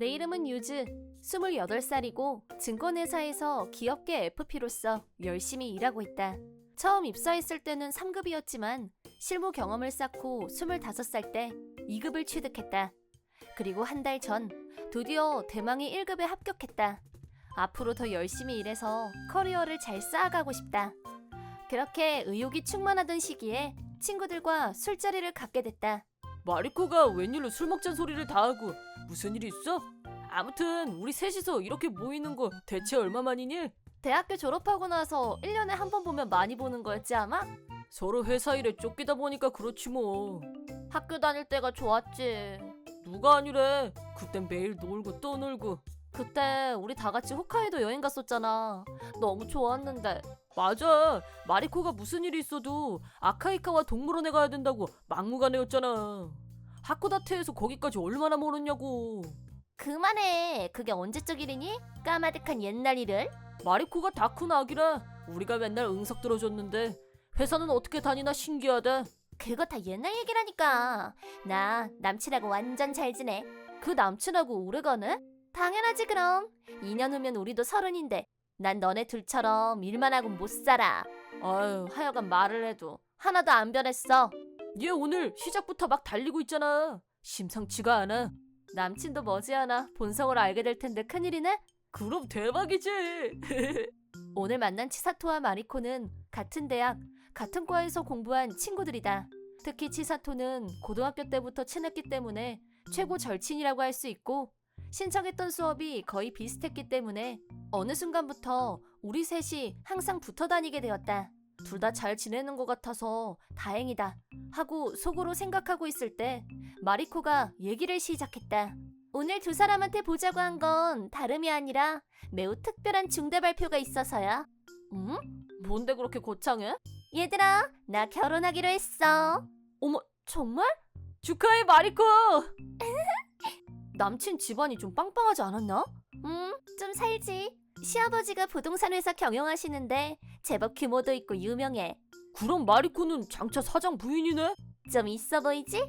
내 이름은 유즈. 28살이고 증권회사에서 기업계 FP로서 열심히 일하고 있다. 처음 입사했을 때는 3급이었지만 실무 경험을 쌓고 25살 때 2급을 취득했다. 그리고 한 달 전 드디어 대망의 1급에 합격했다. 앞으로 더 열심히 일해서 커리어를 잘 쌓아가고 싶다. 그렇게 의욕이 충만하던 시기에 친구들과 술자리를 갖게 됐다. 마리코가 웬일로 술 먹잔 소리를 다 하고 무슨 일이 있어? 아무튼 우리 셋이서 이렇게 모이는 거 대체 얼마만이니? 대학교 졸업하고 나서 1년에 한 번 보면 많이 보는 거였지 아마? 서로 회사 일에 쫓기다 보니까 그렇지 뭐. 학교 다닐 때가 좋았지. 누가 아니래. 그땐 매일 놀고 또 놀고. 그때 우리 다 같이 홋카이도 여행 갔었잖아. 너무 좋았는데. 맞아. 마리코가 무슨 일이 있어도 아카이카와 동물원에 가야 된다고 막무가내였잖아. 하코다테에서 거기까지 얼마나 멀었냐고. 그만해. 그게 언제적 일이니? 까마득한 옛날 일을? 마리코가 다 큰 아기라 우리가 맨날 응석 들어줬는데 회사는 어떻게 다니나 신기하다. 그거 다 옛날 얘기라니까. 나 남친하고 완전 잘 지내. 그 남친하고 오래가네? 당연하지 그럼. 2년 후면 우리도 30인데 난 너네 둘처럼 일만 하고 못 살아. 어휴, 하여간 말을 해도 하나도 안 변했어. 얘 오늘 시작부터 막 달리고 있잖아. 심상치가 않아. 남친도 머지않아 본성을 알게 될 텐데 큰일이네? 그럼 대박이지. 오늘 만난 치사토와 마리코는 같은 대학, 같은 과에서 공부한 친구들이다. 특히 치사토는 고등학교 때부터 친했기 때문에 최고 절친이라고 할 수 있고 신청했던 수업이 거의 비슷했기 때문에 어느 순간부터 우리 셋이 항상 붙어 다니게 되었다. 둘 다 잘 지내는 것 같아서 다행이다 하고 속으로 생각하고 있을 때 마리코가 얘기를 시작했다. 오늘 두 사람한테 보자고 한 건 다름이 아니라 매우 특별한 중대 발표가 있어서야. 응? 뭔데 그렇게 거창해? 얘들아, 나 결혼하기로 했어. 어머, 정말? 축하해 마리코. 남친 집안이 좀 빵빵하지 않았나? 좀 살지. 시아버지가 부동산 회사 경영하시는데 제법 규모도 있고 유명해. 그럼 마리코는 장차 사장 부인이네? 좀 있어 보이지?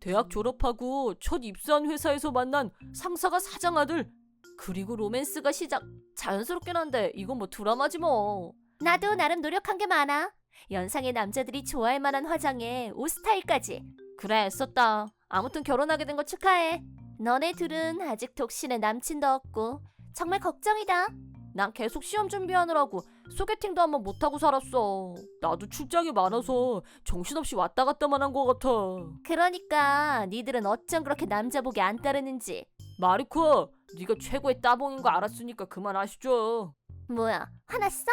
대학 졸업하고 첫 입사한 회사에서 만난 상사가 사장 아들. 그리고 로맨스가 시작. 자연스럽긴 한데 이건 뭐 드라마지 뭐. 나도 나름 노력한 게 많아. 연상의 남자들이 좋아할 만한 화장에 옷 스타일까지. 그래, 애썼다. 아무튼 결혼하게 된 거 축하해. 너네 둘은 아직 독신에 남친도 없고 정말 걱정이다. 난 계속 시험 준비하느라고 소개팅도 한번 못하고 살았어. 나도 출장이 많아서 정신없이 왔다 갔다만 한 것 같아. 그러니까 니들은 어쩜 그렇게 남자 복이 안 따르는지. 마리코, 네가 최고의 따봉인 거 알았으니까 그만하시죠. 뭐야, 화났어?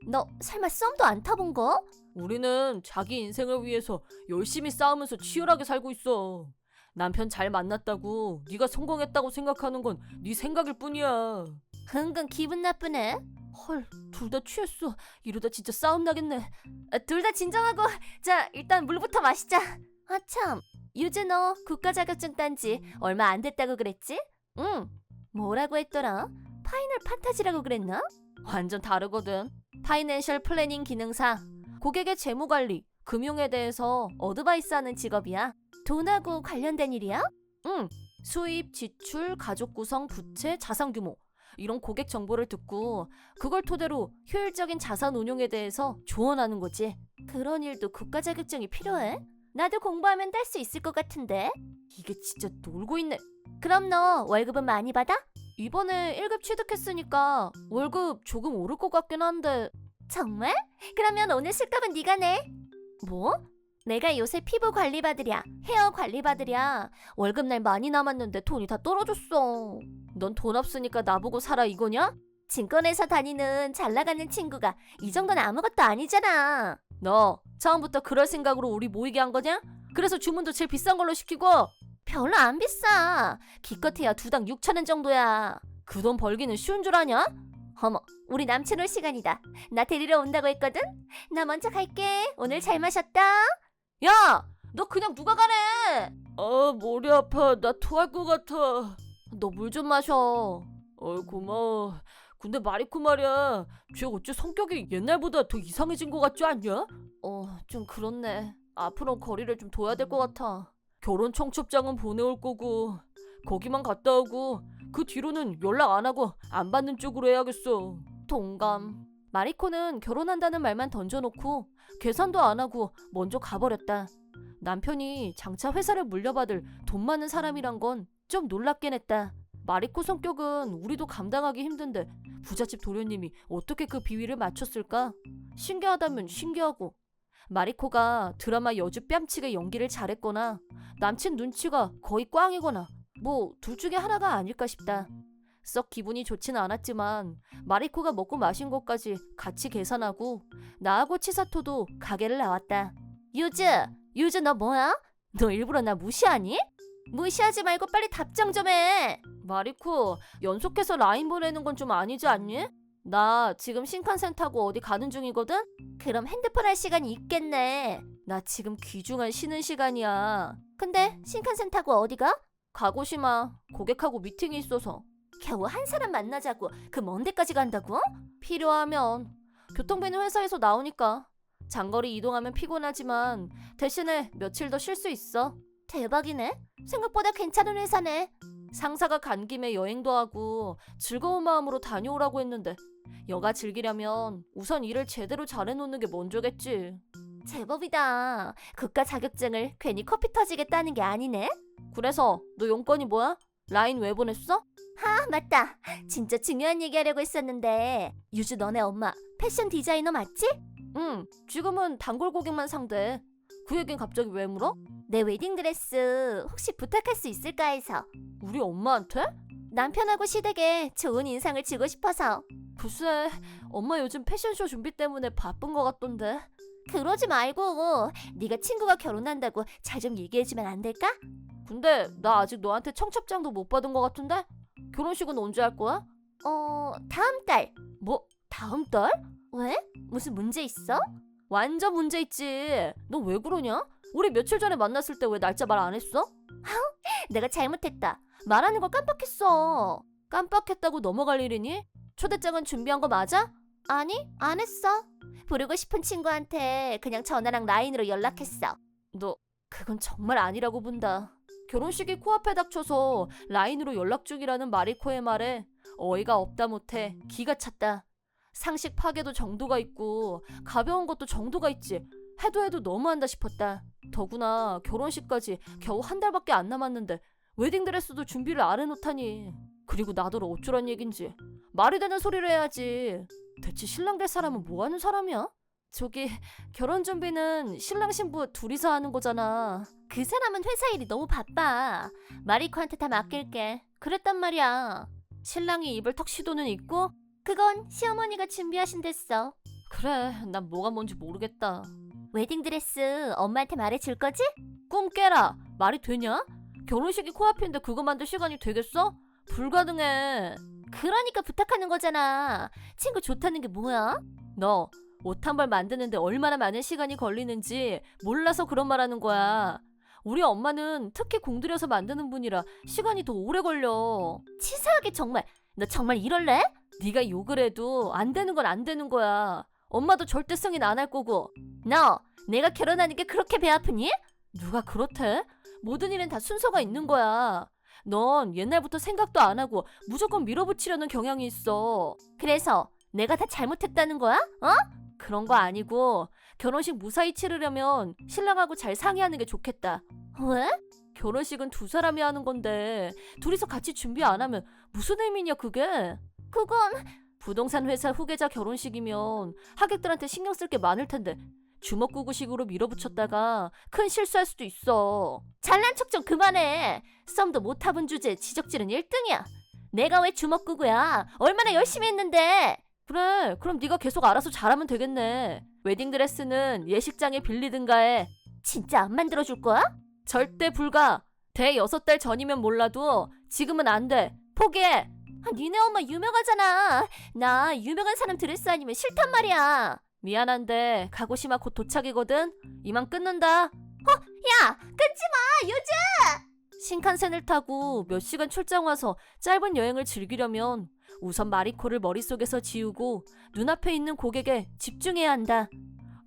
너 설마 썸도 안 타본 거? 우리는 자기 인생을 위해서 열심히 싸우면서 치열하게 살고 있어. 남편 잘 만났다고 네가 성공했다고 생각하는 건 네 생각일 뿐이야. 은근 기분 나쁘네. 헐, 둘 다 취했어. 이러다 진짜 싸움 나겠네. 둘 다 진정하고 자, 일단 물부터 마시자. 아 참, 유즈 너 국가 자격증 딴 지 얼마 안 됐다고 그랬지? 응. 뭐라고 했더라? 파이널 판타지라고 그랬나? 완전 다르거든. 파이낸셜 플래닝 기능사. 고객의 재무 관리, 금융에 대해서 어드바이스하는 직업이야. 돈하고 관련된 일이야? 응. 수입, 지출, 가족 구성, 부채, 자산 규모 이런 고객 정보를 듣고 그걸 토대로 효율적인 자산 운용에 대해서 조언하는 거지. 그런 일도 국가 자격증이 필요해? 나도 공부하면 딸 수 있을 것 같은데. 이게 진짜 놀고 있네. 그럼 너 월급은 많이 받아? 이번에 1급 취득했으니까 월급 조금 오를 것 같긴 한데. 정말? 그러면 오늘 술값은 네가 내. 뭐? 내가 요새 피부 관리 받으랴, 헤어 관리 받으랴. 월급날 많이 남았는데 돈이 다 떨어졌어. 넌 돈 없으니까 나보고 살아 이거냐? 증권회사 다니는 잘 나가는 친구가 이 정도는 아무것도 아니잖아. 너 처음부터 그럴 생각으로 우리 모이게 한 거냐? 그래서 주문도 제일 비싼 걸로 시키고. 별로 안 비싸. 기껏해야 두당 6,000원 정도야. 그 돈 벌기는 쉬운 줄 아냐? 어머, 우리 남친 올 시간이다. 나 데리러 온다고 했거든? 나 먼저 갈게. 오늘 잘 마셨다. 야! 너 그냥 누가 가래! 아, 머리 아파. 나 토할 것 같아. 너 물 좀 마셔. 고마워. 근데 마리코 말이야. 쟤 어째 성격이 옛날보다 더 이상해진 것 같지 않냐? 좀 그렇네. 앞으로 거리를 좀 둬야 될 것 같아. 결혼 청첩장은 보내올 거고 거기만 갔다 오고 그 뒤로는 연락 안 하고 안 받는 쪽으로 해야겠어. 동감. 마리코는 결혼한다는 말만 던져놓고 계산도 안 하고 먼저 가버렸다. 남편이 장차 회사를 물려받을 돈 많은 사람이란 건 좀 놀랍긴 했다. 마리코 성격은 우리도 감당하기 힘든데 부잣집 도련님이 어떻게 그 비위를 맞췄을까? 신기하다면 신기하고, 마리코가 드라마 여주 뺨치게 연기를 잘했거나 남친 눈치가 거의 꽝이거나 뭐 둘 중에 하나가 아닐까 싶다. 썩 기분이 좋지는 않았지만 마리코가 먹고 마신 것까지 같이 계산하고 나하고 치사토도 가게를 나왔다. 유즈 너 뭐야? 너 일부러 나 무시하니? 무시하지 말고 빨리 답장 좀 해. 마리코, 연속해서 라인 보내는 건 좀 아니지 않니? 나 지금 신칸센 타고 어디 가는 중이거든? 그럼 핸드폰 할 시간이 있겠네. 나 지금 귀중한 쉬는 시간이야. 근데 신칸센 타고 어디가? 가고시마. 고객하고 미팅이 있어서. 겨우 한 사람 만나자고 그 먼 데까지 간다고? 필요하면. 교통비는 회사에서 나오니까. 장거리 이동하면 피곤하지만 대신에 며칠 더 쉴 수 있어. 대박이네. 생각보다 괜찮은 회사네. 상사가 간 김에 여행도 하고 즐거운 마음으로 다녀오라고 했는데 여가 즐기려면 우선 일을 제대로 잘해놓는 게 먼저겠지. 제법이다. 국가 자격증을 괜히 커피 터지게 따는 게 아니네. 그래서 너 용건이 뭐야? 라인 왜 보냈어? 아, 맞다. 진짜 중요한 얘기하려고 했었는데 유주 너네 엄마 패션 디자이너 맞지? 응. 지금은 단골 고객만 상대해. 그 얘긴 갑자기 왜 물어? 내 웨딩드레스 혹시 부탁할 수 있을까 해서. 우리 엄마한테? 남편하고 시댁에 좋은 인상을 주고 싶어서. 글쎄, 엄마 요즘 패션쇼 준비 때문에 바쁜 것 같던데. 그러지 말고 네가 친구가 결혼한다고 잘 좀 얘기해주면 안 될까? 근데 나 아직 너한테 청첩장도 못 받은 것 같은데? 결혼식은 언제 할 거야? 다음 달. 뭐? 다음 달? 왜? 무슨 문제 있어? 완전 문제 있지. 너 왜 그러냐? 우리 며칠 전에 만났을 때 왜 날짜 말 안 했어? 내가 잘못했다. 말하는 걸 깜빡했어. 깜빡했다고 넘어갈 일이니? 초대장은 준비한 거 맞아? 아니, 안 했어. 부르고 싶은 친구한테 그냥 전화랑 라인으로 연락했어. 너 그건 정말 아니라고 본다. 결혼식이 코앞에 닥쳐서 라인으로 연락 중이라는 마리코의 말에 어이가 없다 못해 기가 찼다. 상식 파괴도 정도가 있고 가벼운 것도 정도가 있지. 해도 너무한다 싶었다. 더구나 결혼식까지 겨우 한 달밖에 안 남았는데 웨딩드레스도 준비를 안 해놓다니. 그리고 나더러 어쩌란 얘긴지 말이 되는 소리를 해야지. 대체 신랑 될 사람은 뭐 하는 사람이야? 저기 결혼 준비는 신랑 신부 둘이서 하는 거잖아. 그 사람은 회사 일이 너무 바빠. 마리코한테 다 맡길게. 그랬단 말이야. 신랑이 입을 턱 시도는 있고 그건 시어머니가 준비하신댔어. 그래, 난 뭐가 뭔지 모르겠다. 웨딩드레스 엄마한테 말해줄 거지? 꿈 깨라. 말이 되냐? 결혼식이 코앞인데 그거 만들 시간이 되겠어? 불가능해. 그러니까 부탁하는 거잖아. 친구 좋다는 게 뭐야? 너 옷 한 벌 만드는데 얼마나 많은 시간이 걸리는지 몰라서 그런 말 하는 거야. 우리 엄마는 특히 공들여서 만드는 분이라 시간이 더 오래 걸려. 치사하게 정말. 너 정말 이럴래? 네가 욕을 해도 안 되는 건 안 되는 거야. 엄마도 절대 승인 안 할 거고. 너 내가 결혼하는 게 그렇게 배 아프니? 누가 그렇대? 모든 일엔 다 순서가 있는 거야. 넌 옛날부터 생각도 안 하고 무조건 밀어붙이려는 경향이 있어. 그래서 내가 다 잘못했다는 거야? 그런 거 아니고 결혼식 무사히 치르려면 신랑하고 잘 상의하는 게 좋겠다. 왜? 결혼식은 두 사람이 하는 건데 둘이서 같이 준비 안 하면 무슨 의미냐 그게? 그건 부동산 회사 후계자 결혼식이면 하객들한테 신경 쓸 게 많을 텐데 주먹구구식으로 밀어붙였다가 큰 실수할 수도 있어. 잘난 척 좀 그만해. 썸도 못 타본 주제에 지적질은 1등이야. 내가 왜 주먹구구야? 얼마나 열심히 했는데. 그래, 그럼 네가 계속 알아서 잘하면 되겠네. 웨딩드레스는 예식장에 빌리든가 해. 진짜 안 만들어줄 거야? 절대 불가. 대 6달 전이면 몰라도 지금은 안 돼. 포기해. 니네 엄마 유명하잖아. 나 유명한 사람 드레스 아니면 싫단 말이야. 미안한데 가고시마 곧 도착이거든. 이만 끊는다. 야, 끊지 마, 유주. 신칸센을 타고 몇 시간 출장 와서 짧은 여행을 즐기려면 우선 마리코를 머릿속에서 지우고 눈앞에 있는 고객에 집중해야 한다.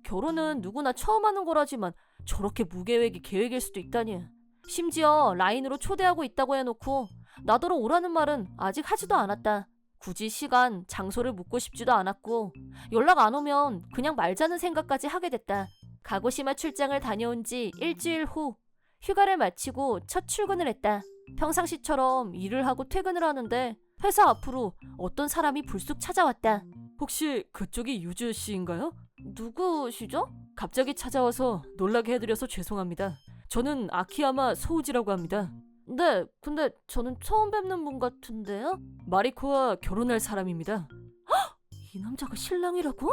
결혼은 누구나 처음 하는 거라지만 저렇게 무계획이 계획일 수도 있다니. 심지어 라인으로 초대하고 있다고 해놓고 나더러 오라는 말은 아직 하지도 않았다. 굳이 시간, 장소를 묻고 싶지도 않았고 연락 안 오면 그냥 말자는 생각까지 하게 됐다. 가고시마 출장을 다녀온 지 일주일 후 휴가를 마치고 첫 출근을 했다. 평상시처럼 일을 하고 퇴근을 하는데 회사 앞으로 어떤 사람이 불쑥 찾아왔다. 혹시 그쪽이 유주 씨인가요? 누구시죠? 갑자기 찾아와서 놀라게 해드려서 죄송합니다. 저는 아키야마 소우지라고 합니다. 네, 근데 저는 처음 뵙는 분 같은데요? 마리코와 결혼할 사람입니다. 헉! 이 남자가 신랑이라고?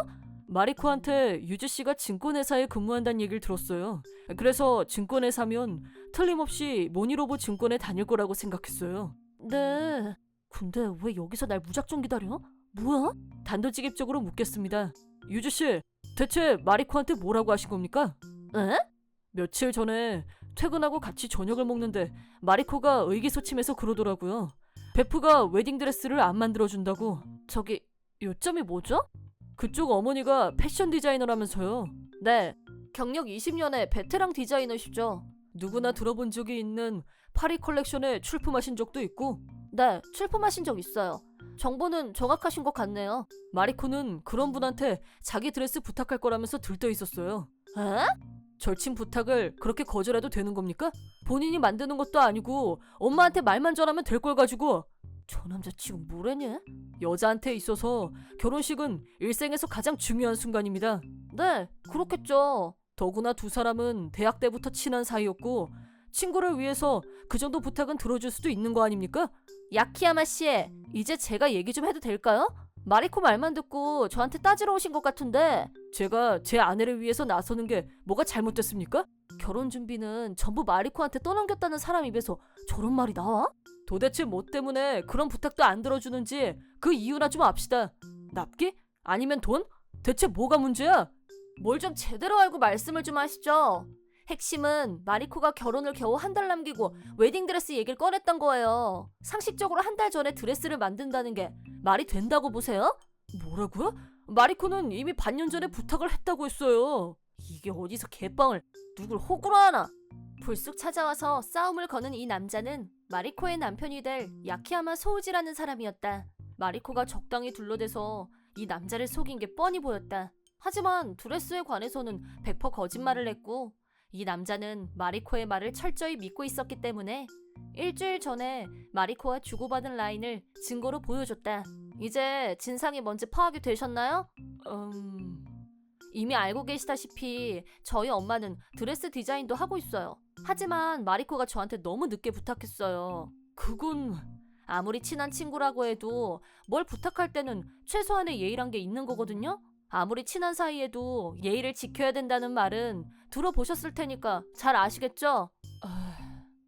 마리코한테 유주 씨가 증권회사에 근무한다는 얘기를 들었어요. 그래서 증권회사면 틀림없이 모니로보 증권에 다닐 거라고 생각했어요. 네. 근데 왜 여기서 날 무작정 기다려? 뭐야? 단도직입적으로 묻겠습니다. 유주 씨, 대체 마리코한테 뭐라고 하신 겁니까? 에? 며칠 전에 퇴근하고 같이 저녁을 먹는데 마리코가 의기소침해서 그러더라고요. 베프가 웨딩드레스를 안 만들어준다고. 저기 요점이 뭐죠? 그쪽 어머니가 패션 디자이너라면서요. 네, 경력 20년의 베테랑 디자이너시죠. 누구나 들어본 적이 있는 파리 컬렉션에 출품하신 적도 있고. 네, 출품하신 적 있어요. 정보는 정확하신 것 같네요. 마리코는 그런 분한테 자기 드레스 부탁할 거라면서 들떠 있었어요. 에? 절친 부탁을 그렇게 거절해도 되는 겁니까? 본인이 만드는 것도 아니고 엄마한테 말만 전하면 될 걸 가지고. 저 남자 지금 뭐래냐? 여자한테 있어서 결혼식은 일생에서 가장 중요한 순간입니다. 네, 그렇겠죠. 더구나 두 사람은 대학 때부터 친한 사이였고 친구를 위해서 그 정도 부탁은 들어줄 수도 있는 거 아닙니까? 야키야마 씨, 이제 제가 얘기 좀 해도 될까요? 마리코 말만 듣고 저한테 따지러 오신 것 같은데 제가 제 아내를 위해서 나서는 게 뭐가 잘못됐습니까? 결혼 준비는 전부 마리코한테 떠넘겼다는 사람 입에서 저런 말이 나와? 도대체 뭐 때문에 그런 부탁도 안 들어주는지 그 이유나 좀 압시다. 납기? 아니면 돈? 대체 뭐가 문제야? 뭘 좀 제대로 알고 말씀을 좀 하시죠. 핵심은 마리코가 결혼을 겨우 한 달 남기고 웨딩드레스 얘기를 꺼냈던 거예요. 상식적으로 한 달 전에 드레스를 만든다는 게 말이 된다고 보세요? 뭐라고요? 마리코는 이미 반년 전에 부탁을 했다고 했어요. 이게 어디서 개빵을 누굴 호구로 하나? 불쑥 찾아와서 싸움을 거는 이 남자는 마리코의 남편이 될 야키야마 소우지라는 사람이었다. 마리코가 적당히 둘러대서 이 남자를 속인 게 뻔히 보였다. 하지만 드레스에 관해서는 100% 거짓말을 했고 이 남자는 마리코의 말을 철저히 믿고 있었기 때문에 일주일 전에 마리코와 주고받은 라인을 증거로 보여줬다. 이제 진상이 뭔지 파악이 되셨나요? 이미 알고 계시다시피 저희 엄마는 드레스 디자인도 하고 있어요. 하지만 마리코가 저한테 너무 늦게 부탁했어요. 그건 아무리 친한 친구라고 해도 뭘 부탁할 때는 최소한의 예의란 게 있는 거거든요? 아무리 친한 사이에도 예의를 지켜야 된다는 말은 들어보셨을 테니까 잘 아시겠죠?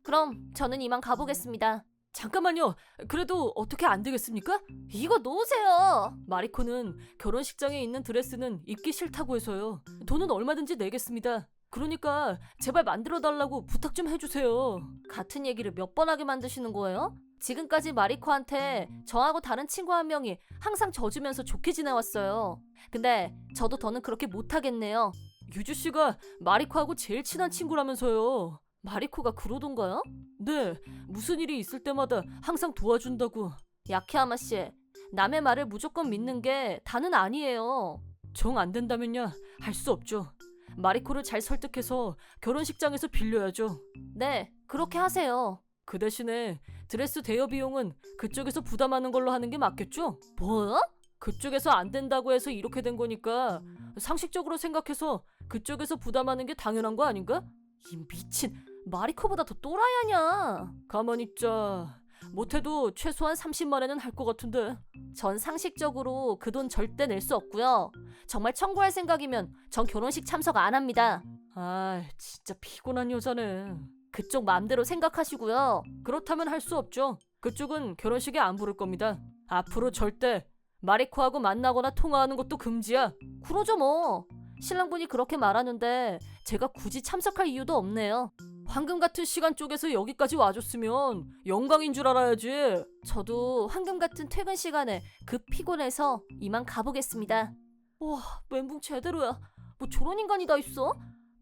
그럼 저는 이만 가보겠습니다. 잠깐만요. 그래도 어떻게 안 되겠습니까? 이거 놓으세요. 마리코는 결혼식장에 있는 드레스는 입기 싫다고 해서요. 돈은 얼마든지 내겠습니다. 그러니까 제발 만들어달라고 부탁 좀 해주세요. 같은 얘기를 몇 번 하게 만드시는 거예요? 지금까지 마리코한테 저하고 다른 친구 한 명이 항상 져주면서 좋게 지내왔어요. 근데 저도 더는 그렇게 못하겠네요. 유주씨가 마리코하고 제일 친한 친구라면서요. 마리코가 그러던가요? 네, 무슨 일이 있을 때마다 항상 도와준다고. 야키야마씨, 남의 말을 무조건 믿는 게 다는 아니에요. 정 안 된다면야 할 수 없죠. 마리코를 잘 설득해서 결혼식장에서 빌려야죠. 네, 그렇게 하세요. 그 대신에 드레스 대여 비용은 그쪽에서 부담하는 걸로 하는 게 맞겠죠? 뭐요? 그쪽에서 안 된다고 해서 이렇게 된 거니까 상식적으로 생각해서 그쪽에서 부담하는 게 당연한 거 아닌가? 이 미친 마리코보다 더 또라이 아냐. 가만히 있자. 못해도 최소한 30만 원은 할 것 같은데. 전 상식적으로 그 돈 절대 낼 수 없고요. 정말 청구할 생각이면 전 결혼식 참석 안 합니다. 아, 진짜 피곤한 여자네. 그쪽 마음대로 생각하시고요. 그렇다면 할 수 없죠. 그쪽은 결혼식에 안 부를 겁니다. 앞으로 절대 마리코하고 만나거나 통화하는 것도 금지야. 그러죠 뭐. 신랑분이 그렇게 말하는데 제가 굳이 참석할 이유도 없네요. 황금 같은 시간 쪽에서 여기까지 와줬으면 영광인 줄 알아야지. 저도 황금 같은 퇴근 시간에 급 피곤해서 이만 가보겠습니다. 와, 멘붕 제대로야. 뭐 저런 인간이 다 있어?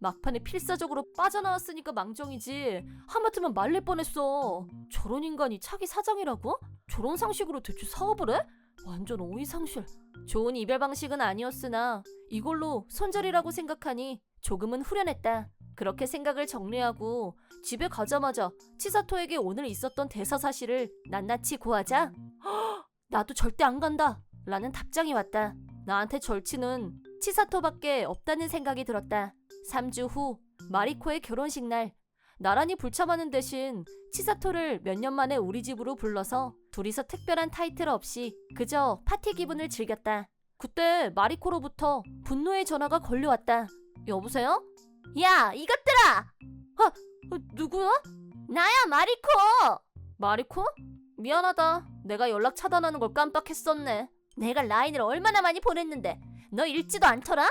막판에 필사적으로 빠져나왔으니까 망정이지. 하마터면 말릴 뻔했어. 저런 인간이 차기 사장이라고? 저런 상식으로 대체 사업을 해? 완전 오이상실. 좋은 이별 방식은 아니었으나 이걸로 손절이라고 생각하니 조금은 후련했다. 그렇게 생각을 정리하고 집에 가자마자 치사토에게 오늘 있었던 대사 사실을 낱낱이 고하자 나도 절대 안 간다 라는 답장이 왔다. 나한테 절친은 치사토밖에 없다는 생각이 들었다. 3주 후 마리코의 결혼식 날 나란히 불참하는 대신 치사토를 몇 년 만에 우리 집으로 불러서 둘이서 특별한 타이틀 없이 그저 파티 기분을 즐겼다. 그때 마리코로부터 분노의 전화가 걸려왔다. 여보세요? 야, 이것들아! 누구야? 나야, 마리코! 마리코? 미안하다. 내가 연락 차단하는 걸 깜빡했었네. 내가 라인을 얼마나 많이 보냈는데 너 읽지도 않더라?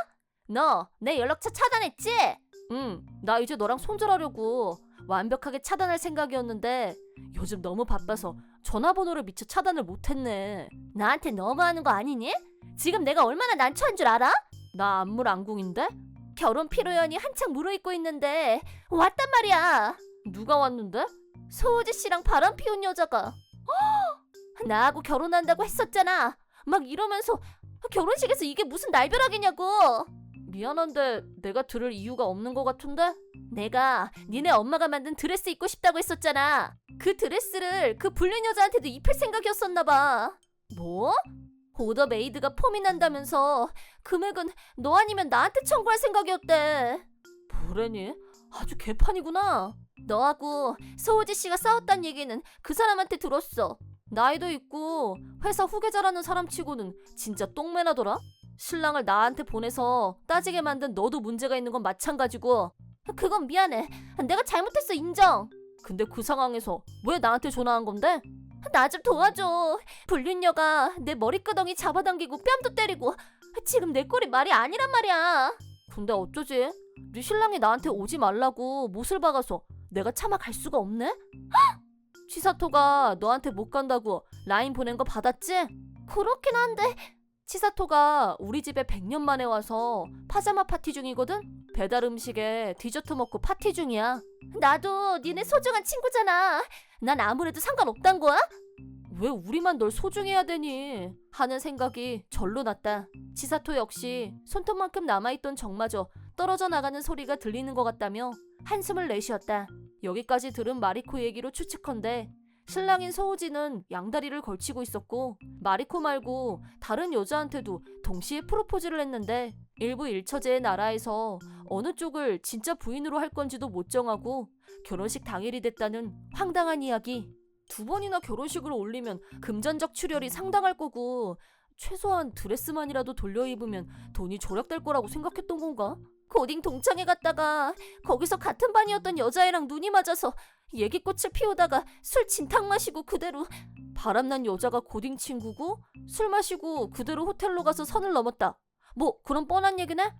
너 내 연락처 차단했지? 응, 나 이제 너랑 손절하려고 완벽하게 차단할 생각이었는데 요즘 너무 바빠서 전화번호를 미처 차단을 못했네. 나한테 너무하는 거 아니니? 지금 내가 얼마나 난처한 줄 알아? 나 안물안궁인데? 결혼 피로연이 한창 무르익고 있는데 왔단 말이야. 누가 왔는데? 소우지 씨랑 바람 피운 여자가 나하고 결혼한다고 했었잖아. 막 이러면서 결혼식에서 이게 무슨 날벼락이냐고. 미안한데 내가 들을 이유가 없는 것 같은데? 내가 니네 엄마가 만든 드레스 입고 싶다고 했었잖아. 그 드레스를 그 불륜 여자한테도 입힐 생각이었었나 봐. 뭐? 오더 메이드가 폼이 난다면서 금액은 너 아니면 나한테 청구할 생각이었대. 뭐래니? 아주 개판이구나. 너하고 소우지 씨가 싸웠단 얘기는 그 사람한테 들었어. 나이도 있고 회사 후계자라는 사람 치고는 진짜 똥매나더라? 신랑을 나한테 보내서 따지게 만든 너도 문제가 있는 건 마찬가지고. 그건 미안해. 내가 잘못했어, 인정. 근데 그 상황에서 왜 나한테 전화한 건데? 나 좀 도와줘. 불륜녀가 내 머리끄덩이 잡아당기고 뺨도 때리고 지금 내 꼴이 말이 아니란 말이야. 근데 어쩌지? 네 신랑이 나한테 오지 말라고 못을 박아서 내가 차마 갈 수가 없네? 치사토가 너한테 못 간다고 라인 보낸 거 받았지? 그렇긴 한데 치사토가 우리 집에 100년 만에 와서 파자마 파티 중이거든? 배달 음식에 디저트 먹고 파티 중이야. 나도 니네 소중한 친구잖아. 난 아무래도 상관없단 거야? 왜 우리만 널 소중해야 되니? 하는 생각이 절로 났다. 치사토 역시 손톱만큼 남아있던 정마저 떨어져 나가는 소리가 들리는 것 같다며 한숨을 내쉬었다. 여기까지 들은 마리코 얘기로 추측컨대 신랑인 소우지는 양다리를 걸치고 있었고 마리코 말고 다른 여자한테도 동시에 프로포즈를 했는데 일부 일처제의 나라에서 어느 쪽을 진짜 부인으로 할 건지도 못 정하고 결혼식 당일이 됐다는 황당한 이야기. 2번이나 결혼식을 올리면 금전적 출혈이 상당할 거고 최소한 드레스만이라도 돌려 입으면 돈이 절약될 거라고 생각했던 건가? 고딩 동창회 갔다가 거기서 같은 반이었던 여자애랑 눈이 맞아서 얘기꽃을 피우다가 술 진탕 마시고 그대로. 바람난 여자가 고딩 친구고 술 마시고 그대로 호텔로 가서 선을 넘었다. 뭐 그런 뻔한 얘기네?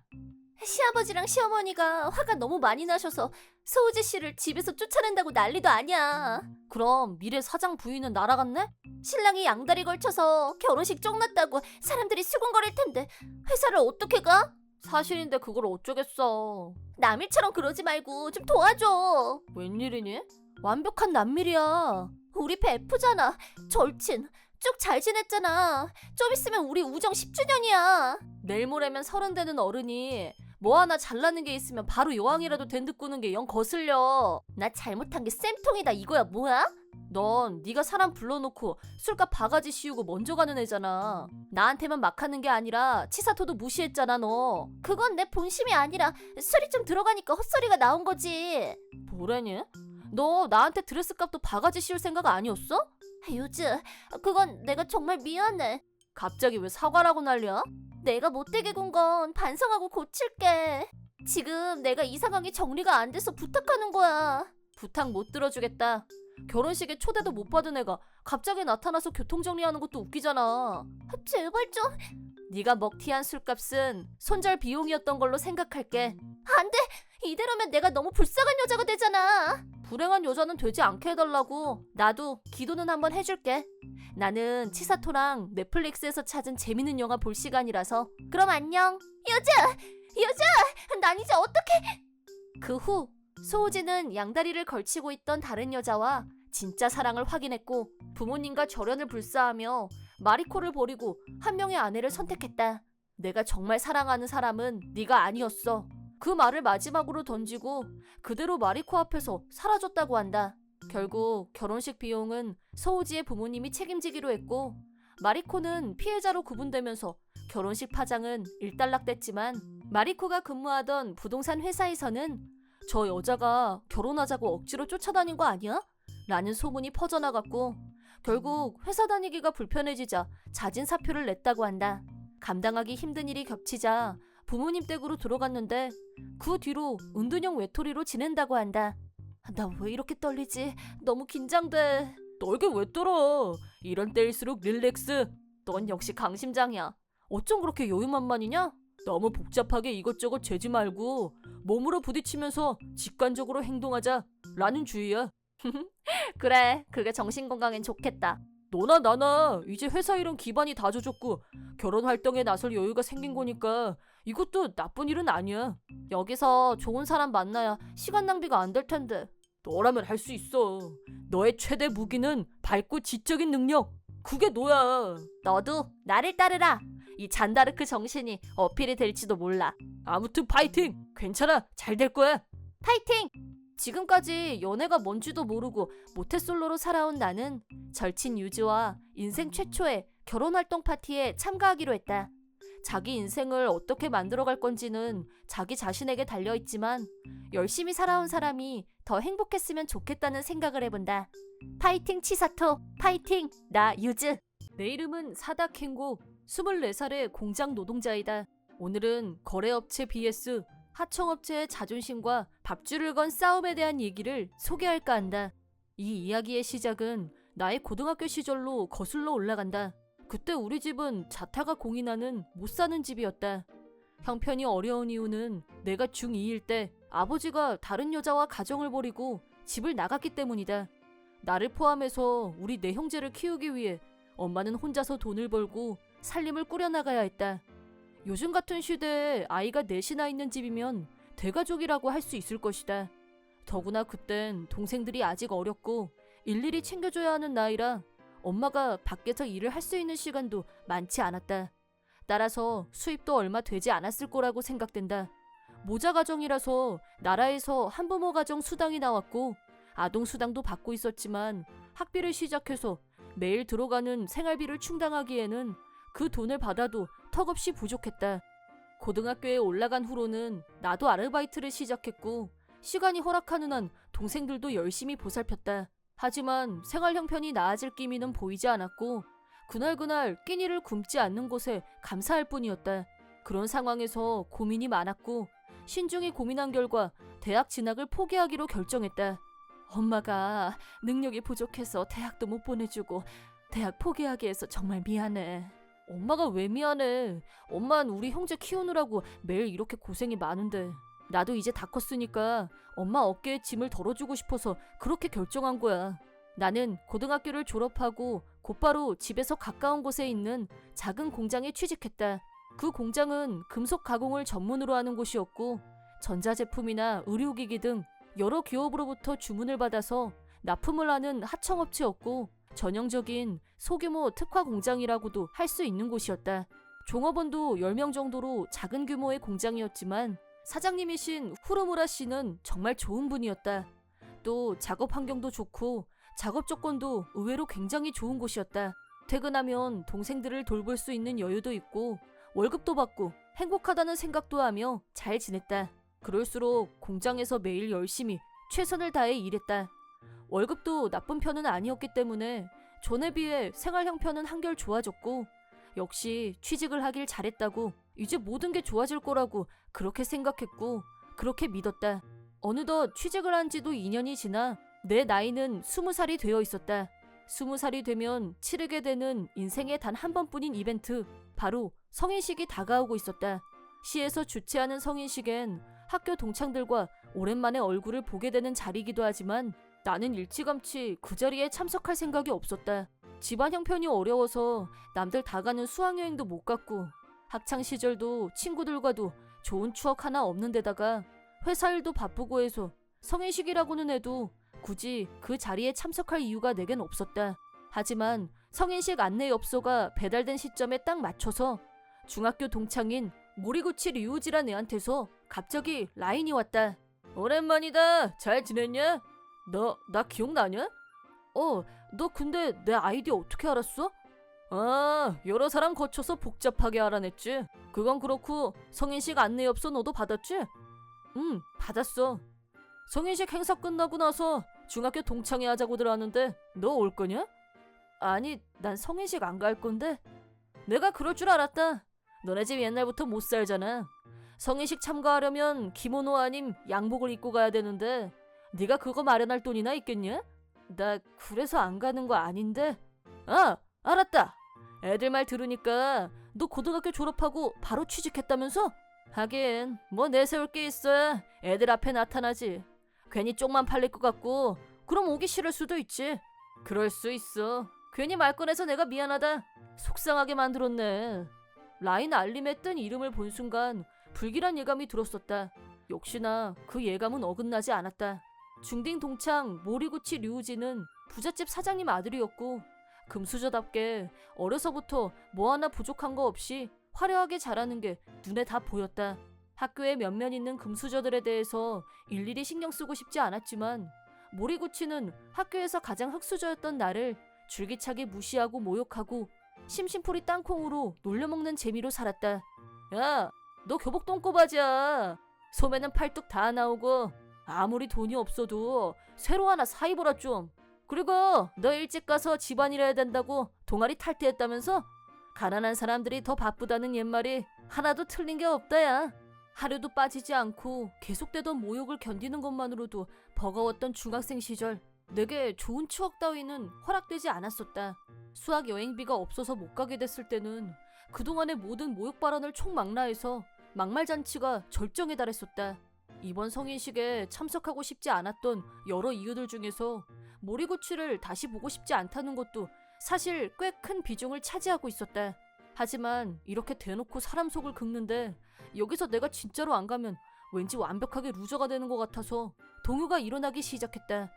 시아버지랑 시어머니가 화가 너무 많이 나셔서 소우지 씨를 집에서 쫓아낸다고 난리도 아니야. 그럼 미래 사장 부인은 날아갔네? 신랑이 양다리 걸쳐서 결혼식 쪽났다고 사람들이 수군거릴 텐데 회사를 어떻게 가? 사실인데 그걸 어쩌겠어. 남일처럼 그러지 말고 좀 도와줘. 웬일이니? 완벽한 남일이야. 우리 베프잖아. 절친. 쭉 잘 지냈잖아. 좀 있으면 우리 우정 10주년이야. 내일 모레면 30 되는 어른이 뭐 하나 잘나는 게 있으면 바로 여왕이라도 된 듯 꾸는 게 영 거슬려. 나 잘못한 게 쌤통이다 이거야 뭐야? 넌 네가 사람 불러놓고 술값 바가지 씌우고 먼저 가는 애잖아. 나한테만 막 하는 게 아니라 치사토도 무시했잖아 너. 그건 내 본심이 아니라 술이 좀 들어가니까 헛소리가 나온 거지. 뭐라니? 너 나한테 드레스값도 바가지 씌울 생각 아니었어? 유즈, 그건 내가 정말 미안해. 갑자기 왜 사과라고 난리야? 내가 못되게 군 건 반성하고 고칠게. 지금 내가 이 상황이 정리가 안 돼서 부탁하는 거야. 부탁 못 들어주겠다. 결혼식에 초대도 못 받은 애가 갑자기 나타나서 교통정리하는 것도 웃기잖아. 제발 좀. 네가 먹튀한 술값은 손절 비용이었던 걸로 생각할게. 안 돼. 이대로면 내가 너무 불쌍한 여자가 되잖아. 불행한 여자는 되지 않게 해달라고. 나도 기도는 한번 해줄게. 나는 치사토랑 넷플릭스에서 찾은 재밌는 영화 볼 시간이라서. 그럼 안녕. 여자! 난 이제 어떡해. 그 후 소우지는 양다리를 걸치고 있던 다른 여자와 진짜 사랑을 확인했고 부모님과 절연을 불사하며 마리코를 버리고 한 명의 아내를 선택했다. 내가 정말 사랑하는 사람은 네가 아니었어. 그 말을 마지막으로 던지고 그대로 마리코 앞에서 사라졌다고 한다. 결국 결혼식 비용은 소우지의 부모님이 책임지기로 했고 마리코는 피해자로 구분되면서 결혼식 파장은 일단락됐지만 마리코가 근무하던 부동산 회사에서는 저 여자가 결혼하자고 억지로 쫓아다닌 거 아니야? 라는 소문이 퍼져나갔고 결국 회사 다니기가 불편해지자 자진 사표를 냈다고 한다. 감당하기 힘든 일이 겹치자 부모님 댁으로 들어갔는데 그 뒤로 은둔형 외톨이로 지낸다고 한다. 나 왜 이렇게 떨리지? 너무 긴장돼. 떨게 왜 떨어? 이런 때일수록 릴렉스. 넌 역시 강심장이야. 어쩜 그렇게 여유만만이냐? 너무 복잡하게 이것저것 재지 말고 몸으로 부딪히면서 직관적으로 행동하자 라는 주의야. 그래, 그게 정신건강엔 좋겠다. 너나 나나 이제 회사 일은 기반이 다져졌고 결혼 활동에 나설 여유가 생긴 거니까 이것도 나쁜 일은 아니야. 여기서 좋은 사람 만나야 시간 낭비가 안 될 텐데. 너라면 할 수 있어. 너의 최대 무기는 밝고 지적인 능력. 그게 너야. 너도 나를 따르라. 이 잔다르크 정신이 어필이 될지도 몰라. 아무튼 파이팅! 괜찮아. 잘 될 거야. 파이팅! 지금까지 연애가 뭔지도 모르고 모태솔로로 살아온 나는 절친 유주와 인생 최초의 결혼활동 파티에 참가하기로 했다. 자기 인생을 어떻게 만들어갈 건지는 자기 자신에게 달려있지만 열심히 살아온 사람이 더 행복했으면 좋겠다는 생각을 해본다. 파이팅 치사토! 파이팅! 나 유즈! 내 이름은 사다 켄고 24살의 공장 노동자이다. 오늘은 거래업체 vs 하청업체의 자존심과 밥줄을 건 싸움에 대한 얘기를 소개할까 한다. 이 이야기의 시작은 나의 고등학교 시절로 거슬러 올라간다. 그때 우리 집은 자타가 공인하는 못 사는 집이었다. 형편이 어려운 이유는 내가 중2일 때 아버지가 다른 여자와 가정을 벌이고 집을 나갔기 때문이다. 나를 포함해서 우리 네 형제를 키우기 위해 엄마는 혼자서 돈을 벌고 살림을 꾸려나가야 했다. 요즘 같은 시대에 아이가 넷이나 있는 집이면 대가족이라고 할 수 있을 것이다. 더구나 그땐 동생들이 아직 어렸고 일일이 챙겨줘야 하는 나이라 엄마가 밖에서 일을 할 수 있는 시간도 많지 않았다. 따라서 수입도 얼마 되지 않았을 거라고 생각된다. 모자 가정이라서 나라에서 한부모 가정 수당이 나왔고 아동 수당도 받고 있었지만 학비를 시작해서 매일 들어가는 생활비를 충당하기에는 그 돈을 받아도 턱없이 부족했다. 고등학교에 올라간 후로는 나도 아르바이트를 시작했고 시간이 허락하는 한 동생들도 열심히 보살폈다. 하지만 생활 형편이 나아질 기미는 보이지 않았고 그날그날 끼니를 굶지 않는 것에 감사할 뿐이었다. 그런 상황에서 고민이 많았고 신중히 고민한 결과 대학 진학을 포기하기로 결정했다. 엄마가 능력이 부족해서 대학도 못 보내주고 대학 포기하게 해서 정말 미안해. 엄마가 왜 미안해? 엄만 우리 형제 키우느라고 매일 이렇게 고생이 많은데. 나도 이제 다 컸으니까 엄마 어깨에 짐을 덜어주고 싶어서 그렇게 결정한 거야. 나는 고등학교를 졸업하고 곧바로 집에서 가까운 곳에 있는 작은 공장에 취직했다. 그 공장은 금속 가공을 전문으로 하는 곳이었고 전자제품이나 의료기기 등 여러 기업으로부터 주문을 받아서 납품을 하는 하청업체였고 전형적인 소규모 특화 공장이라고도 할 수 있는 곳이었다. 종업원도 10명 정도로 작은 규모의 공장이었지만 사장님이신 후르무라 씨는 정말 좋은 분이었다. 또 작업 환경도 좋고 작업 조건도 의외로 굉장히 좋은 곳이었다. 퇴근하면 동생들을 돌볼 수 있는 여유도 있고 월급도 받고 행복하다는 생각도 하며 잘 지냈다. 그럴수록 공장에서 매일 열심히 최선을 다해 일했다. 월급도 나쁜 편은 아니었기 때문에 전에 비해 생활 형편은 한결 좋아졌고 역시 취직을 하길 잘했다고 이제 모든 게 좋아질 거라고 그렇게 생각했고 그렇게 믿었다. 어느덧 취직을 한 지도 2년이 지나 내 나이는 20살이 되어 있었다. 20살이 되면 치르게 되는 인생의 단 한 번뿐인 이벤트, 바로 성인식이 다가오고 있었다. 시에서 주최하는 성인식엔 학교 동창들과 오랜만에 얼굴을 보게 되는 자리이기도 하지만 나는 일찌감치 그 자리에 참석할 생각이 없었다. 집안 형편이 어려워서 남들 다 가는 수학여행도 못 갔고 학창시절도 친구들과도 좋은 추억 하나 없는 데다가 회사 일도 바쁘고 해서 성인식이라고는 해도 굳이 그 자리에 참석할 이유가 내겐 없었다. 하지만 성인식 안내 엽서가 배달된 시점에 딱 맞춰서 중학교 동창인 모리구치 류우지란 애한테서 갑자기 라인이 왔다. 오랜만이다. 잘 지냈냐? 나 기억나냐? 너 근데 내 아이디 어떻게 알았어? 아, 여러 사람 거쳐서 복잡하게 알아냈지. 그건 그렇고 성인식 안내 엽서 너도 받았지? 응, 받았어. 성인식 행사 끝나고 나서 중학교 동창회 하자고들 하는데 너 올 거냐? 아니, 난 성인식 안 갈 건데. 내가 그럴 줄 알았다. 너네 집 옛날부터 못 살잖아. 성인식 참가하려면 기모노 아님 양복을 입고 가야 되는데 네가 그거 마련할 돈이나 있겠냐? 나 그래서 안 가는 거 아닌데. 아, 알았다. 애들 말 들으니까 너 고등학교 졸업하고 바로 취직했다면서? 하긴 뭐 내세울 게 있어야 애들 앞에 나타나지. 괜히 쪽만 팔릴 것 같고 그럼 오기 싫을 수도 있지. 그럴 수 있어. 괜히 말 꺼내서 내가 미안하다. 속상하게 만들었네. 라인 알림에 뜬 이름을 본 순간 불길한 예감이 들었었다. 역시나 그 예감은 어긋나지 않았다. 중딩 동창 모리구치 류우지는 부잣집 사장님 아들이었고 금수저답게 어려서부터 뭐 하나 부족한 거 없이 화려하게 자라는 게 눈에 다 보였다. 학교에 몇몇 있는 금수저들에 대해서 일일이 신경 쓰고 싶지 않았지만 모리구치는 학교에서 가장 흙수저였던 나를 줄기차게 무시하고 모욕하고 심심풀이 땅콩으로 놀려먹는 재미로 살았다. 야, 너 교복 똥꼬바지야. 소매는 팔뚝 다 나오고 아무리 돈이 없어도 새로 하나 사 입어라 좀. 그리고 너 일찍 가서 집안일 해야 된다고 동아리 탈퇴했다면서? 가난한 사람들이 더 바쁘다는 옛말이 하나도 틀린 게 없다야. 하루도 빠지지 않고 계속되던 모욕을 견디는 것만으로도 버거웠던 중학생 시절. 내게 좋은 추억 따위는 허락되지 않았었다. 수학 여행비가 없어서 못 가게 됐을 때는 그동안의 모든 모욕 발언을 총망라해서 막말잔치가 절정에 달했었다. 이번 성인식에 참석하고 싶지 않았던 여러 이유들 중에서 모리구치를 다시 보고 싶지 않다는 것도 사실 꽤 큰 비중을 차지하고 있었다. 하지만 이렇게 대놓고 사람 속을 긁는데 여기서 내가 진짜로 안 가면 왠지 완벽하게 루저가 되는 것 같아서 동요가 일어나기 시작했다.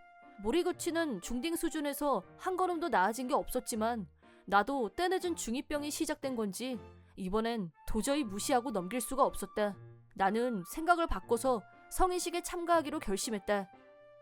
모리구치는 중딩 수준에서 한 걸음도 나아진 게 없었지만 나도 때늦은 중2병이 시작된 건지 이번엔 도저히 무시하고 넘길 수가 없었다. 나는 생각을 바꿔서 성인식에 참가하기로 결심했다.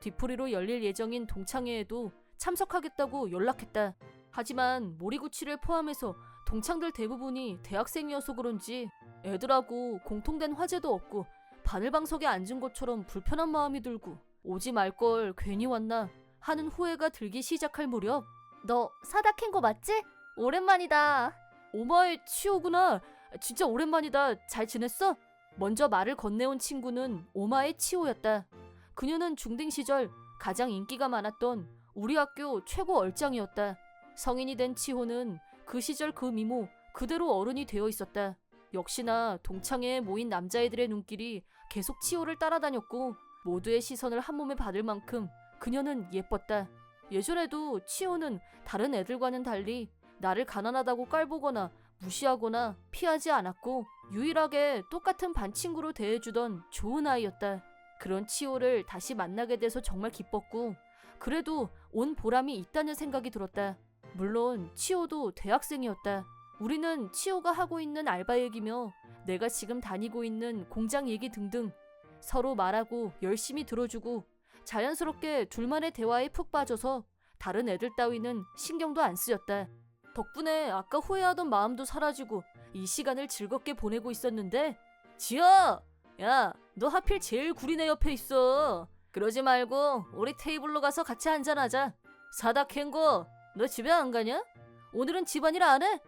뒤풀이로 열릴 예정인 동창회에도 참석하겠다고 연락했다. 하지만 모리구치를 포함해서 동창들 대부분이 대학생이어서 그런지 애들하고 공통된 화제도 없고 바늘방석에 앉은 것처럼 불편한 마음이 들고 오지 말걸 괜히 왔나 하는 후회가 들기 시작할 무렵 너 사다 캔 거 맞지? 오랜만이다. 오마이 치오구나. 진짜 오랜만이다. 잘 지냈어? 먼저 말을 건네온 친구는 오마의 치오였다. 그녀는 중딩 시절 가장 인기가 많았던 우리 학교 최고 얼짱이었다. 성인이 된 치호는 그 시절 그 미모 그대로 어른이 되어 있었다. 역시나 동창회에 모인 남자애들의 눈길이 계속 치호를 따라다녔고 모두의 시선을 한 몸에 받을 만큼 그녀는 예뻤다. 예전에도 치호는 다른 애들과는 달리 나를 가난하다고 깔보거나 무시하거나 피하지 않았고 유일하게 똑같은 반 친구로 대해주던 좋은 아이였다. 그런 치호를 다시 만나게 돼서 정말 기뻤고 그래도 온 보람이 있다는 생각이 들었다. 물론 치호도 대학생이었다. 우리는 치호가 하고 있는 알바 얘기며 내가 지금 다니고 있는 공장 얘기 등등 서로 말하고 열심히 들어주고 자연스럽게 둘만의 대화에 푹 빠져서 다른 애들 따위는 신경도 안 쓰였다. 덕분에 아까 후회하던 마음도 사라지고 이 시간을 즐겁게 보내고 있었는데 지아! 야, 너 하필 제일 구린 애 옆에 있어. 그러지 말고 우리 테이블로 가서 같이 한잔하자. 사다 캔 거 너 집에 안 가냐? 오늘은 집안일 안 해?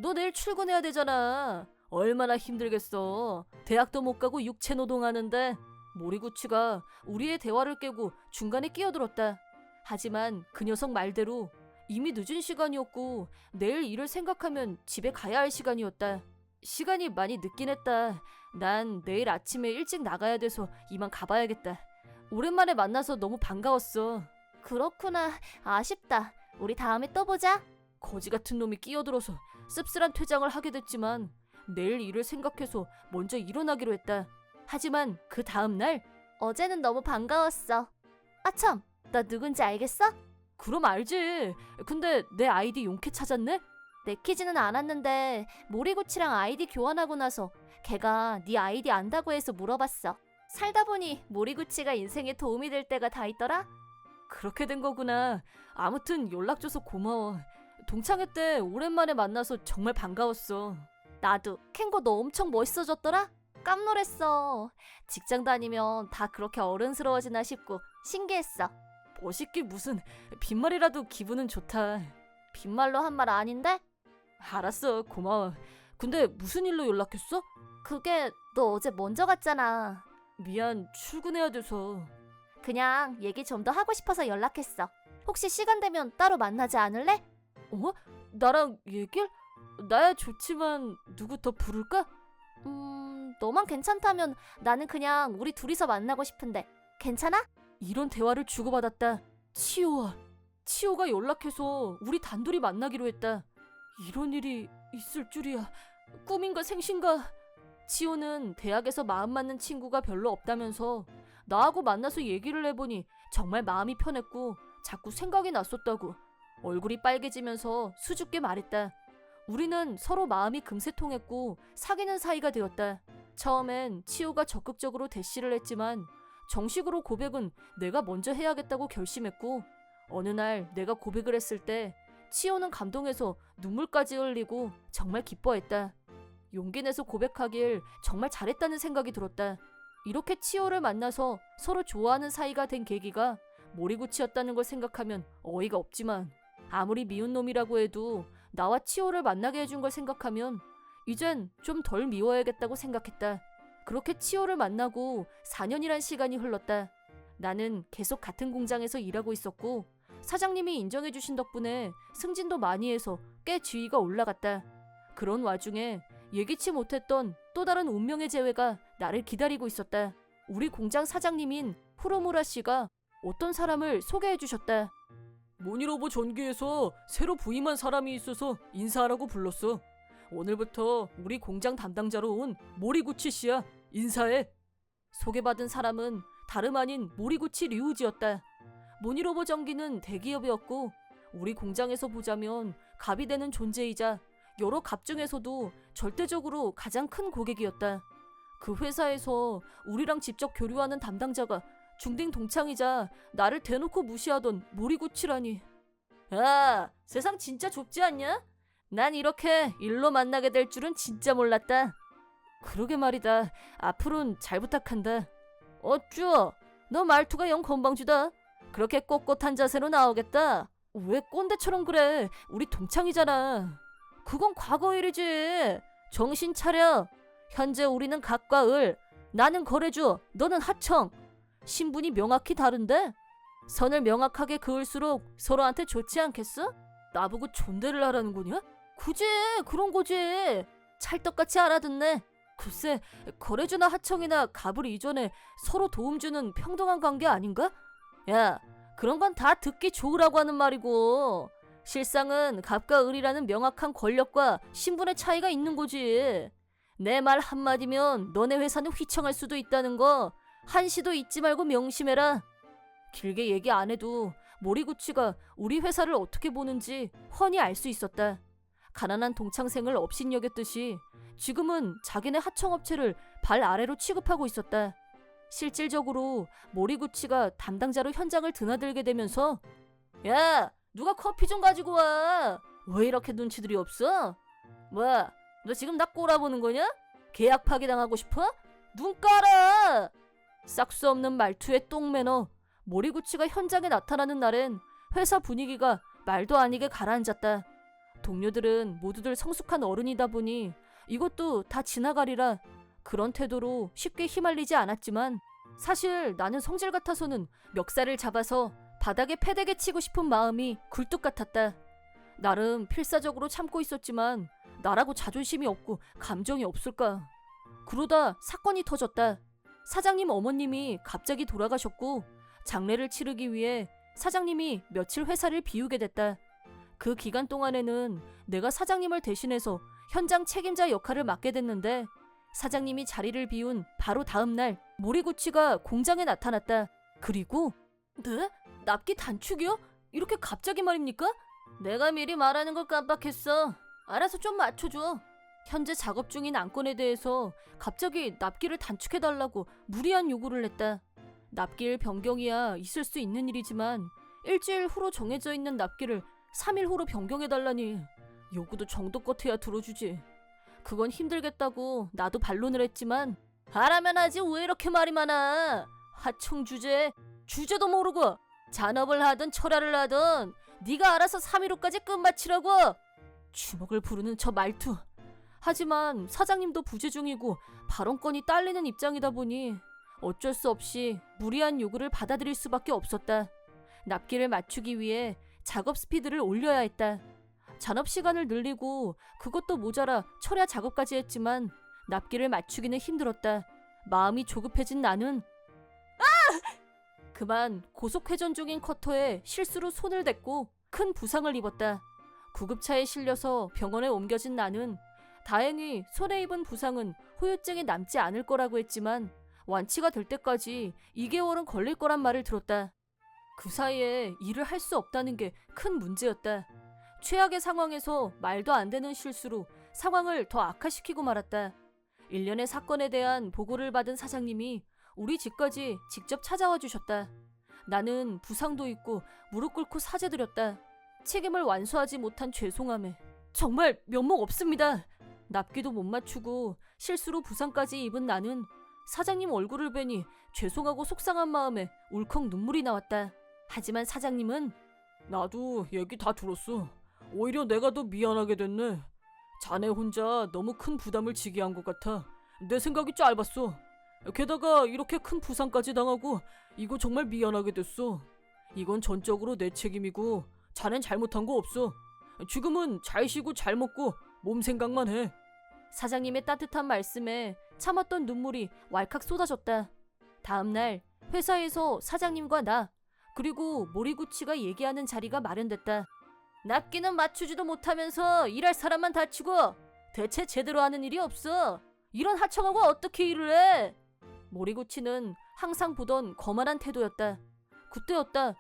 너 내일 출근해야 되잖아. 얼마나 힘들겠어. 대학도 못 가고 육체 노동하는데. 모리구치가 우리의 대화를 깨고 중간에 끼어들었다. 하지만 그 녀석 말대로 이미 늦은 시간이었고 내일 일을 생각하면 집에 가야 할 시간이었다. 시간이 많이 늦긴 했다. 난 내일 아침에 일찍 나가야 돼서 이만 가봐야겠다. 오랜만에 만나서 너무 반가웠어. 그렇구나. 아쉽다. 우리 다음에 또 보자. 거지 같은 놈이 끼어들어서 씁쓸한 퇴장을 하게 됐지만 내일 일을 생각해서 먼저 일어나기로 했다. 하지만 그 다음 날 어제는 너무 반가웠어. 아참, 나 누군지 알겠어? 그럼 알지. 근데 내 아이디 용케 찾았네? 내키지는 않았는데 모리구치랑 아이디 교환하고 나서 걔가 네 아이디 안다고 해서 물어봤어. 살다 보니 모리구치가 인생에 도움이 될 때가 다 있더라. 그렇게 된 거구나. 아무튼 연락 줘서 고마워. 동창회 때 오랜만에 만나서 정말 반가웠어. 나도. 켄고 너 엄청 멋있어졌더라? 깜놀했어. 직장 다니면 다 그렇게 어른스러워지나 싶고 신기했어. 멋있기 무슨. 빈말이라도 기분은 좋다. 빈말로 한 말 아닌데? 알았어, 고마워. 근데 무슨 일로 연락했어? 그게 너 어제 먼저 갔잖아. 미안, 출근해야 돼서. 그냥 얘기 좀 더 하고 싶어서 연락했어. 혹시 시간 되면 따로 만나지 않을래? 어? 나랑 얘길? 나야 좋지만 누구 더 부를까? 너만 괜찮다면 나는 그냥 우리 둘이서 만나고 싶은데 괜찮아? 이런 대화를 주고받았다. 치호가 연락해서 우리 단둘이 만나기로 했다. 이런 일이 있을 줄이야. 꿈인가 생신가. 치호는 대학에서 마음 맞는 친구가 별로 없다면서 나하고 만나서 얘기를 해보니 정말 마음이 편했고 자꾸 생각이 났었다고. 얼굴이 빨개지면서 수줍게 말했다. 우리는 서로 마음이 금세 통했고 사귀는 사이가 되었다. 처음엔 치호가 적극적으로 대시를 했지만 정식으로 고백은 내가 먼저 해야겠다고 결심했고 어느 날 내가 고백을 했을 때 치호는 감동해서 눈물까지 흘리고 정말 기뻐했다. 용기 내서 고백하길 정말 잘했다는 생각이 들었다. 이렇게 치호를 만나서 서로 좋아하는 사이가 된 계기가 모리구치였다는 걸 생각하면 어이가 없지만 아무리 미운 놈이라고 해도 나와 치호를 만나게 해준 걸 생각하면 이젠 좀 덜 미워야겠다고 생각했다. 그렇게 치호를 만나고 4년이란 시간이 흘렀다. 나는 계속 같은 공장에서 일하고 있었고 사장님이 인정해주신 덕분에 승진도 많이 해서 꽤 지위가 올라갔다. 그런 와중에 예기치 못했던 또 다른 운명의 재회가 나를 기다리고 있었다. 우리 공장 사장님인 후로무라 씨가 어떤 사람을 소개해 주셨다. 모니로버 전기에서 새로 부임한 사람이 있어서 인사하라고 불렀어. 오늘부터 우리 공장 담당자로 온 모리구치 씨야. 인사해. 소개받은 사람은 다름 아닌 모리구치 류우지였다. 모니로버 전기는 대기업이었고 우리 공장에서 보자면 갑이 되는 존재이자 여러 갑 중에서도 절대적으로 가장 큰 고객이었다. 그 회사에서 우리랑 직접 교류하는 담당자가 중딩 동창이자 나를 대놓고 무시하던 모리구치라니. 야, 세상 진짜 좁지 않냐? 난 이렇게 일로 만나게 될 줄은 진짜 몰랐다. 그러게 말이다. 앞으로는 잘 부탁한다. 어쭈, 너 말투가 영 건방지다. 그렇게 꼿꼿한 자세로 나오겠다. 왜 꼰대처럼 그래? 우리 동창이잖아. 그건 과거 일이지. 정신 차려. 현재 우리는 갑과 을. 나는 거래주, 너는 하청. 신분이 명확히 다른데? 선을 명확하게 그을수록 서로한테 좋지 않겠어? 나보고 존대를 하라는 거냐? 그지, 그런 거지. 찰떡같이 알아듣네. 글쎄, 거래주나 하청이나 갑을 이전에 서로 도움 주는 평등한 관계 아닌가? 야, 그런 건 다 듣기 좋으라고 하는 말이고 실상은 갑과 을이라는 명확한 권력과 신분의 차이가 있는 거지. 내 말 한마디면 너네 회사는 휘청할 수도 있다는 거 한시도 잊지 말고 명심해라. 길게 얘기 안 해도 모리구치가 우리 회사를 어떻게 보는지 훤히 알 수 있었다. 가난한 동창생을 업신여겼듯이 지금은 자기네 하청업체를 발 아래로 취급하고 있었다. 실질적으로 모리구치가 담당자로 현장을 드나들게 되면서 야, 누가 커피 좀 가지고 와. 왜 이렇게 눈치들이 없어? 뭐야, 너 지금 나 꼬라보는 거냐? 계약 파기당하고 싶어? 눈 깔아. 싹수 없는 말투에 똥매너. 모리구치가 현장에 나타나는 날엔 회사 분위기가 말도 아니게 가라앉았다. 동료들은 모두들 성숙한 어른이다 보니 이것도 다 지나가리라 그런 태도로 쉽게 휘말리지 않았지만 사실 나는 성질 같아서는 멱살을 잡아서 바닥에 패대게 치고 싶은 마음이 굴뚝 같았다. 나름 필사적으로 참고 있었지만 나라고 자존심이 없고 감정이 없을까. 그러다 사건이 터졌다. 사장님 어머님이 갑자기 돌아가셨고 장례를 치르기 위해 사장님이 며칠 회사를 비우게 됐다. 그 기간 동안에는 내가 사장님을 대신해서 현장 책임자 역할을 맡게 됐는데 사장님이 자리를 비운 바로 다음 날 모리구치가 공장에 나타났다. 그리고 네? 납기 단축이요? 이렇게 갑자기 말입니까? 내가 미리 말하는 걸 깜빡했어. 알아서 좀 맞춰줘. 현재 작업 중인 안건에 대해서 갑자기 납기를 단축해달라고 무리한 요구를 했다. 납기일 변경이야 있을 수 있는 일이지만 일주일 후로 정해져 있는 납기를 3일 후로 변경해달라니 요구도 정도껏 해야 들어주지. 그건 힘들겠다고 나도 반론을 했지만 하라면 하지 왜 이렇게 말이 많아. 하청 주제도 모르고 잔업을 하든 철야를 하든 네가 알아서 3일 후까지 끝마치라고. 주먹을 부르는 저 말투. 하지만 사장님도 부재 중이고 발언권이 딸리는 입장이다 보니 어쩔 수 없이 무리한 요구를 받아들일 수밖에 없었다. 납기를 맞추기 위해 작업 스피드를 올려야 했다. 잔업 시간을 늘리고 그것도 모자라 철야 작업까지 했지만 납기를 맞추기는 힘들었다. 마음이 조급해진 나는 그만 고속 회전 중인 커터에 실수로 손을 댔고 큰 부상을 입었다. 구급차에 실려서 병원에 옮겨진 나는 다행히 손에 입은 부상은 후유증이 남지 않을 거라고 했지만 완치가 될 때까지 2개월은 걸릴 거란 말을 들었다. 그 사이에 일을 할 수 없다는 게 큰 문제였다. 최악의 상황에서 말도 안 되는 실수로 상황을 더 악화시키고 말았다. 일련의 사건에 대한 보고를 받은 사장님이 우리 집까지 직접 찾아와 주셨다. 나는 부상도 있고 무릎 꿇고 사죄드렸다. 책임을 완수하지 못한 죄송함에 정말 면목 없습니다. 납기도 못 맞추고 실수로 부상까지 입은 나는 사장님 얼굴을 뵈니 죄송하고 속상한 마음에 울컥 눈물이 나왔다. 하지만 사장님은 나도 얘기 다 들었어. 오히려 내가 더 미안하게 됐네. 자네 혼자 너무 큰 부담을 지게 한 것 같아. 내 생각이 짧았어. 게다가 이렇게 큰 부상까지 당하고 이거 정말 미안하게 됐어. 이건 전적으로 내 책임이고 자넨 잘못한 거 없어. 지금은 잘 쉬고 잘 먹고 몸 생각만 해. 사장님의 따뜻한 말씀에 참았던 눈물이 왈칵 쏟아졌다. 다음 날 회사에서 사장님과 나 그리고 모리구치가 얘기하는 자리가 마련됐다. 납기는 맞추지도 못하면서 일할 사람만 다치고 대체 제대로 하는 일이 없어. 이런 하청하고 어떻게 일을 해? 모리구치는 항상 보던 거만한 태도였다. 그때였다.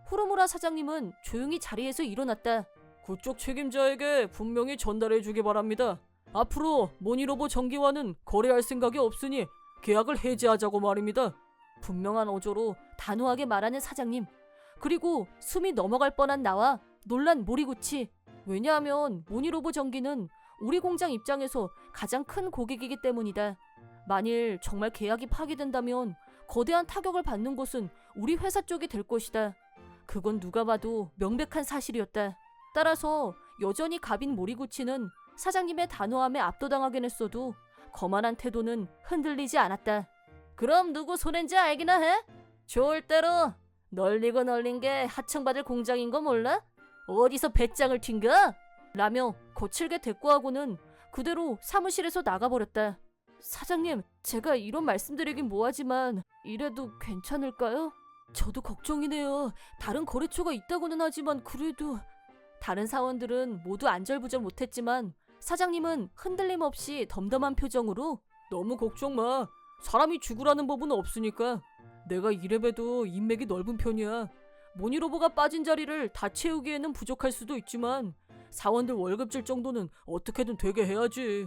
후루무라 사장님은 조용히 자리에서 일어났다. 그쪽 책임자에게 분명히 전달해주기 바랍니다. 앞으로 모니로버 전기와는 거래할 생각이 없으니 계약을 해지하자고 말입니다. 분명한 어조로 단호하게 말하는 사장님. 그리고 숨이 넘어갈 뻔한 나와 놀란 모리구치. 왜냐하면 모니로버 전기는 우리 공장 입장에서 가장 큰 고객이기 때문이다. 만일 정말 계약이 파기된다면 거대한 타격을 받는 곳은 우리 회사 쪽이 될 것이다. 그건 누가 봐도 명백한 사실이었다. 따라서 여전히 갑인 모리구치는 사장님의 단호함에 압도당하긴 했어도 거만한 태도는 흔들리지 않았다. 그럼 누구 손해인지 알기나 해? 좋을 대로 널리고 널린 게 하청받을 공장인 거 몰라? 어디서 배짱을 튕겨? 라며 거칠게 대꾸하고는 그대로 사무실에서 나가버렸다. 사장님, 제가 이런 말씀드리긴 뭐하지만 이래도 괜찮을까요? 저도 걱정이네요. 다른 거래처가 있다고는 하지만 그래도... 다른 사원들은 모두 안절부절 못했지만 사장님은 흔들림 없이 덤덤한 표정으로 너무 걱정 마. 사람이 죽으라는 법은 없으니까. 내가 이래봬도 인맥이 넓은 편이야. 모니로버가 빠진 자리를 다 채우기에는 부족할 수도 있지만 사원들 월급 줄 정도는 어떻게든 되게 해야지.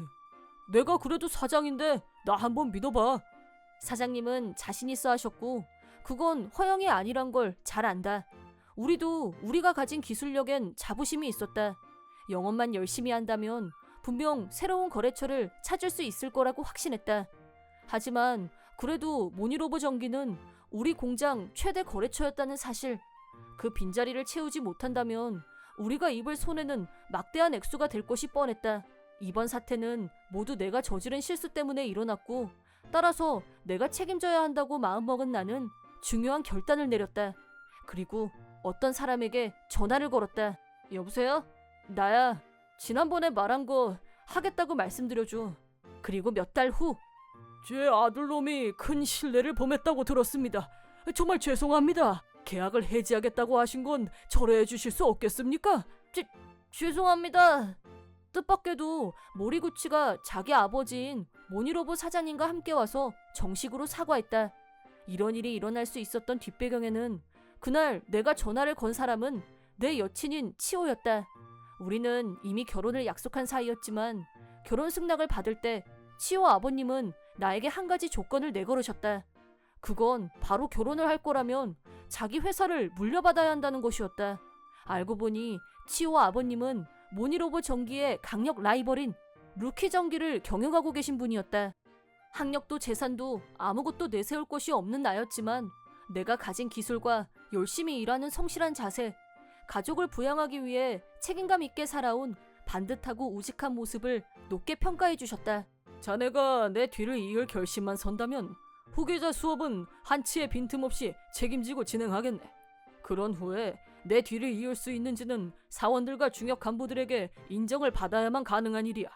내가 그래도 사장인데 나 한번 믿어봐. 사장님은 자신 있어 하셨고 그건 허영이 아니란 걸 잘 안다. 우리도 우리가 가진 기술력엔 자부심이 있었다. 영업만 열심히 한다면 분명 새로운 거래처를 찾을 수 있을 거라고 확신했다. 하지만 그래도 모니로버 전기는 우리 공장 최대 거래처였다는 사실, 그 빈자리를 채우지 못한다면 우리가 입을 손해는 막대한 액수가 될 것이 뻔했다. 이번 사태는 모두 내가 저지른 실수 때문에 일어났고 따라서 내가 책임져야 한다고 마음먹은 나는 중요한 결단을 내렸다. 그리고 어떤 사람에게 전화를 걸었다. 여보세요? 나야. 지난번에 말한 거 하겠다고 말씀드려줘. 그리고 몇 달 후 제 아들놈이 큰 신뢰를 범했다고 들었습니다. 정말 죄송합니다. 계약을 해지하겠다고 하신 건 철회해 주실 수 없겠습니까? 죄송합니다. 뜻밖에도 모리구치가 자기 아버지인 모니로브 사장님과 함께 와서 정식으로 사과했다. 이런 일이 일어날 수 있었던 뒷배경에는 그날 내가 전화를 건 사람은 내 여친인 치오였다. 우리는 이미 결혼을 약속한 사이였지만 결혼 승낙을 받을 때 치오 아버님은 나에게 한 가지 조건을 내걸으셨다. 그건 바로 결혼을 할 거라면 자기 회사를 물려받아야 한다는 것이었다. 알고 보니 치오 아버님은 모니로브 전기의 강력 라이벌인 루키 전기를 경영하고 계신 분이었다. 학력도 재산도 아무것도 내세울 것이 없는 나였지만 내가 가진 기술과 열심히 일하는 성실한 자세, 가족을 부양하기 위해 책임감 있게 살아온 반듯하고 우직한 모습을 높게 평가해 주셨다. 자네가 내 뒤를 이을 결심만 선다면 후계자 수업은 한치의 빈틈없이 책임지고 진행하겠네. 그런 후에 내 뒤를 이을 수 있는지는 사원들과 중역 간부들에게 인정을 받아야만 가능한 일이야.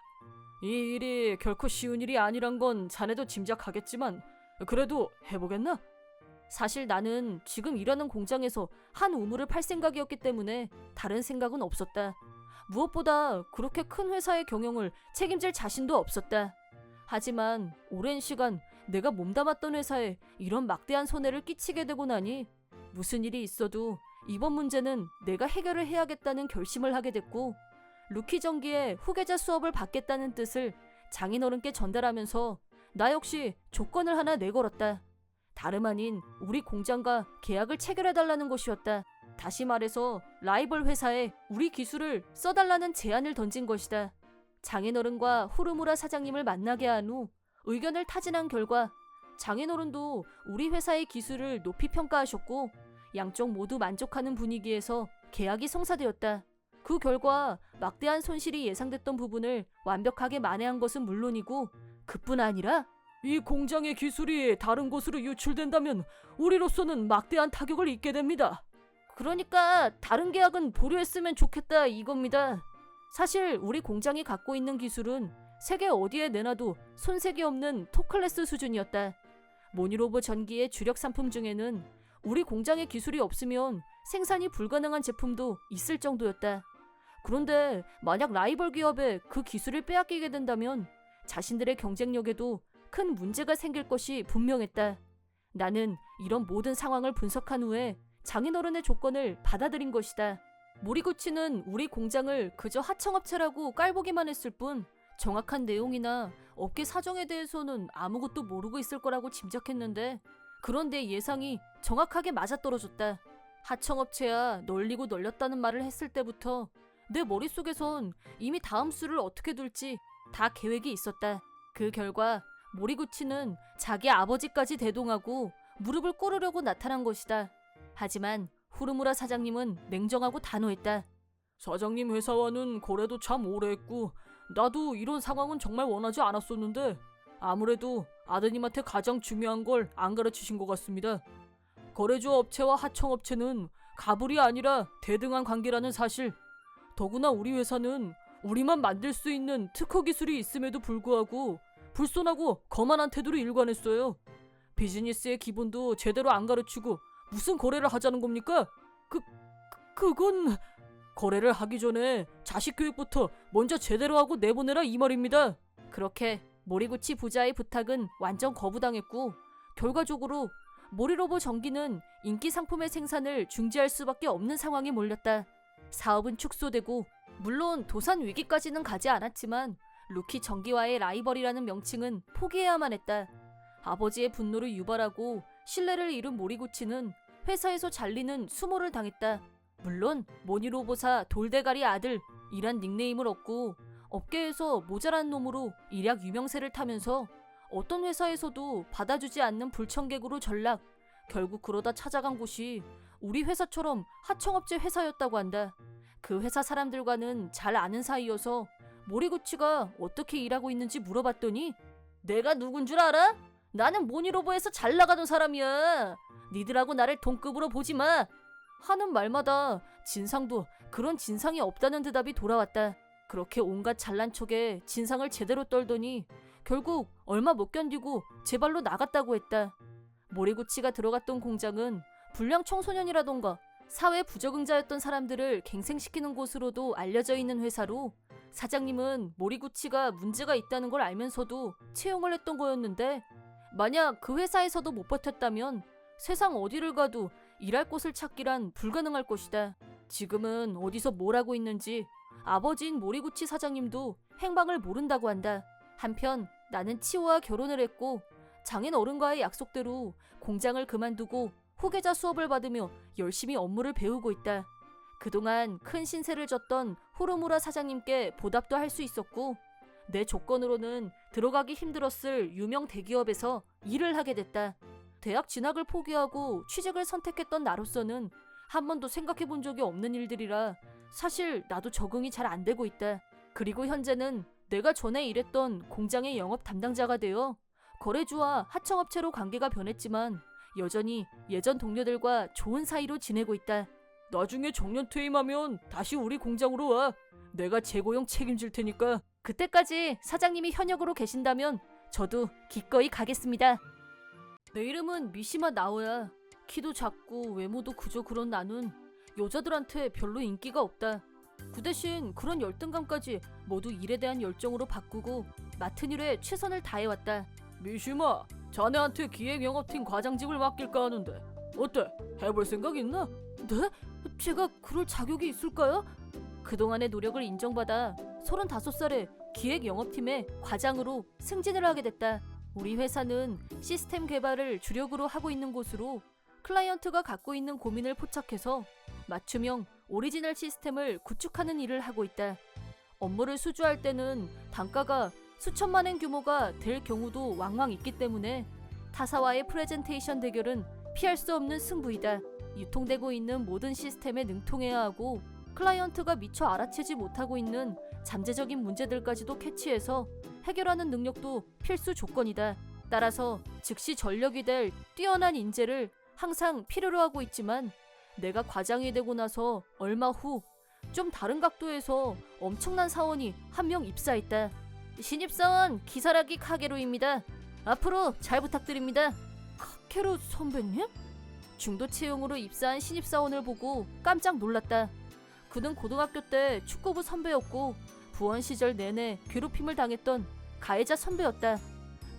이 일이 결코 쉬운 일이 아니란 건 자네도 짐작하겠지만 그래도 해보겠나? 사실 나는 지금 일하는 공장에서 한 우물을 팔 생각이었기 때문에 다른 생각은 없었다. 무엇보다 그렇게 큰 회사의 경영을 책임질 자신도 없었다. 하지만 오랜 시간 내가 몸담았던 회사에 이런 막대한 손해를 끼치게 되고 나니 무슨 일이 있어도 이번 문제는 내가 해결을 해야겠다는 결심을 하게 됐고 루키 전기의 후계자 수업을 받겠다는 뜻을 장인어른께 전달하면서 나 역시 조건을 하나 내걸었다. 다름 아닌 우리 공장과 계약을 체결해달라는 것이었다. 다시 말해서 라이벌 회사에 우리 기술을 써달라는 제안을 던진 것이다. 장인어른과 후르무라 사장님을 만나게 한 후 의견을 타진한 결과 장인어른도 우리 회사의 기술을 높이 평가하셨고 양쪽 모두 만족하는 분위기에서 계약이 성사되었다. 그 결과 막대한 손실이 예상됐던 부분을 완벽하게 만회한 것은 물론이고 그뿐 아니라 이 공장의 기술이 다른 곳으로 유출된다면 우리로서는 막대한 타격을 입게 됩니다. 그러니까 다른 계약은 보류했으면 좋겠다 이겁니다. 사실 우리 공장이 갖고 있는 기술은 세계 어디에 내놔도 손색이 없는 톱클래스 수준이었다. 모니로브 전기의 주력 상품 중에는 우리 공장의 기술이 없으면 생산이 불가능한 제품도 있을 정도였다. 그런데 만약 라이벌 기업에 그 기술을 빼앗기게 된다면 자신들의 경쟁력에도 큰 문제가 생길 것이 분명했다. 나는 이런 모든 상황을 분석한 후에 장인어른의 조건을 받아들인 것이다. 모리구치는 우리 공장을 그저 하청업체라고 깔보기만 했을 뿐 정확한 내용이나 업계 사정에 대해서는 아무것도 모르고 있을 거라고 짐작했는데 그런 내 예상이 정확하게 맞아떨어졌다. 하청업체야 널리고 널렸다는 말을 했을 때부터 내 머릿속에선 이미 다음 수를 어떻게 둘지 다 계획이 있었다. 그 결과 모리구치는 자기 아버지까지 대동하고 무릎을 꿇으려고 나타난 것이다. 하지만 후르무라 사장님은 냉정하고 단호했다. 사장님 회사와는 거래도 참 오래 했고 나도 이런 상황은 정말 원하지 않았었는데 아무래도 아드님한테 가장 중요한 걸 안 가르치신 것 같습니다. 거래주 업체와 하청업체는 가불이 아니라 대등한 관계라는 사실. 더구나 우리 회사는 우리만 만들 수 있는 특허 기술이 있음에도 불구하고 불손하고 거만한 태도로 일관했어요. 비즈니스의 기본도 제대로 안 가르치고 무슨 거래를 하자는 겁니까? 그건 거래를 하기 전에 자식 교육부터 먼저 제대로 하고 내보내라 이 말입니다. 그렇게 모리구치 부자의 부탁은 완전 거부당했고 결과적으로 모리로버 전기는 인기 상품의 생산을 중지할 수밖에 없는 상황에 몰렸다. 사업은 축소되고 물론 도산 위기까지는 가지 않았지만 루키 전기와의 라이벌이라는 명칭은 포기해야만 했다. 아버지의 분노를 유발하고 신뢰를 잃은 모리구치는 회사에서 잘리는 수모를 당했다. 물론 모니로보사 돌대가리 아들 이란 닉네임을 얻고 업계에서 모자란 놈으로 일약 유명세를 타면서 어떤 회사에서도 받아주지 않는 불청객으로 전락. 결국 그러다 찾아간 곳이 우리 회사처럼 하청업체 회사였다고 한다. 그 회사 사람들과는 잘 아는 사이여서 모리구치가 어떻게 일하고 있는지 물어봤더니 내가 누군 줄 알아? 나는 모니로버에서 잘 나가던 사람이야. 니들하고 나를 동급으로 보지 마. 하는 말마다 진상도 그런 진상이 없다는 대답이 돌아왔다. 그렇게 온갖 잘난 척에 진상을 제대로 떨더니 결국 얼마 못 견디고 제 발로 나갔다고 했다. 모리구치가 들어갔던 공장은 불량 청소년이라던가 사회 부적응자였던 사람들을 갱생시키는 곳으로도 알려져 있는 회사로 사장님은 모리구치가 문제가 있다는 걸 알면서도 채용을 했던 거였는데 만약 그 회사에서도 못 버텼다면 세상 어디를 가도 일할 곳을 찾기란 불가능할 것이다. 지금은 어디서 뭘 하고 있는지 아버지인 모리구치 사장님도 행방을 모른다고 한다. 한편 나는 치오와 결혼을 했고 장인 어른과의 약속대로 공장을 그만두고 후계자 수업을 받으며 열심히 업무를 배우고 있다. 그동안 큰 신세를 졌던 후루무라 사장님께 보답도 할 수 있었고 내 조건으로는 들어가기 힘들었을 유명 대기업에서 일을 하게 됐다. 대학 진학을 포기하고 취직을 선택했던 나로서는 한 번도 생각해 본 적이 없는 일들이라 사실 나도 적응이 잘 안 되고 있다. 그리고 현재는 내가 전에 일했던 공장의 영업 담당자가 되어 거래주와 하청업체로 관계가 변했지만 여전히 예전 동료들과 좋은 사이로 지내고 있다. 나중에 정년 퇴임하면 다시 우리 공장으로 와. 내가 재고용 책임질 테니까. 그때까지 사장님이 현역으로 계신다면 저도 기꺼이 가겠습니다. 내 이름은 미시마 나오야. 키도 작고 외모도 그저 그런 나는 여자들한테 별로 인기가 없다. 그 대신 그런 열등감까지 모두 일에 대한 열정으로 바꾸고 맡은 일에 최선을 다해왔다. 미시마, 자네한테 기획영업팀 과장직을 맡길까 하는데 어때? 해볼 생각 있나? 네? 제가 그럴 자격이 있을까요? 그동안의 노력을 인정받아 35살에 기획영업팀의 과장으로 승진을 하게 됐다. 우리 회사는 시스템 개발을 주력으로 하고 있는 곳으로 클라이언트가 갖고 있는 고민을 포착해서 맞춤형 오리지널 시스템을 구축하는 일을 하고 있다. 업무를 수주할 때는 단가가 수천만 엔 규모가 될 경우도 왕왕 있기 때문에 타사와의 프레젠테이션 대결은 피할 수 없는 승부이다. 유통되고 있는 모든 시스템에 능통해야 하고 클라이언트가 미처 알아채지 못하고 있는 잠재적인 문제들까지도 캐치해서 해결하는 능력도 필수 조건이다. 따라서 즉시 전력이 될 뛰어난 인재를 항상 필요로 하고 있지만 내가 과장이 되고 나서 얼마 후 좀 다른 각도에서 엄청난 사원이 한 명 입사했다. 신입사원 기사라기 카게루입니다. 앞으로 잘 부탁드립니다. 카게루 선배님? 중도 채용으로 입사한 신입사원을 보고 깜짝 놀랐다. 그는 고등학교 때 축구부 선배였고 부원 시절 내내 괴롭힘을 당했던 가해자 선배였다.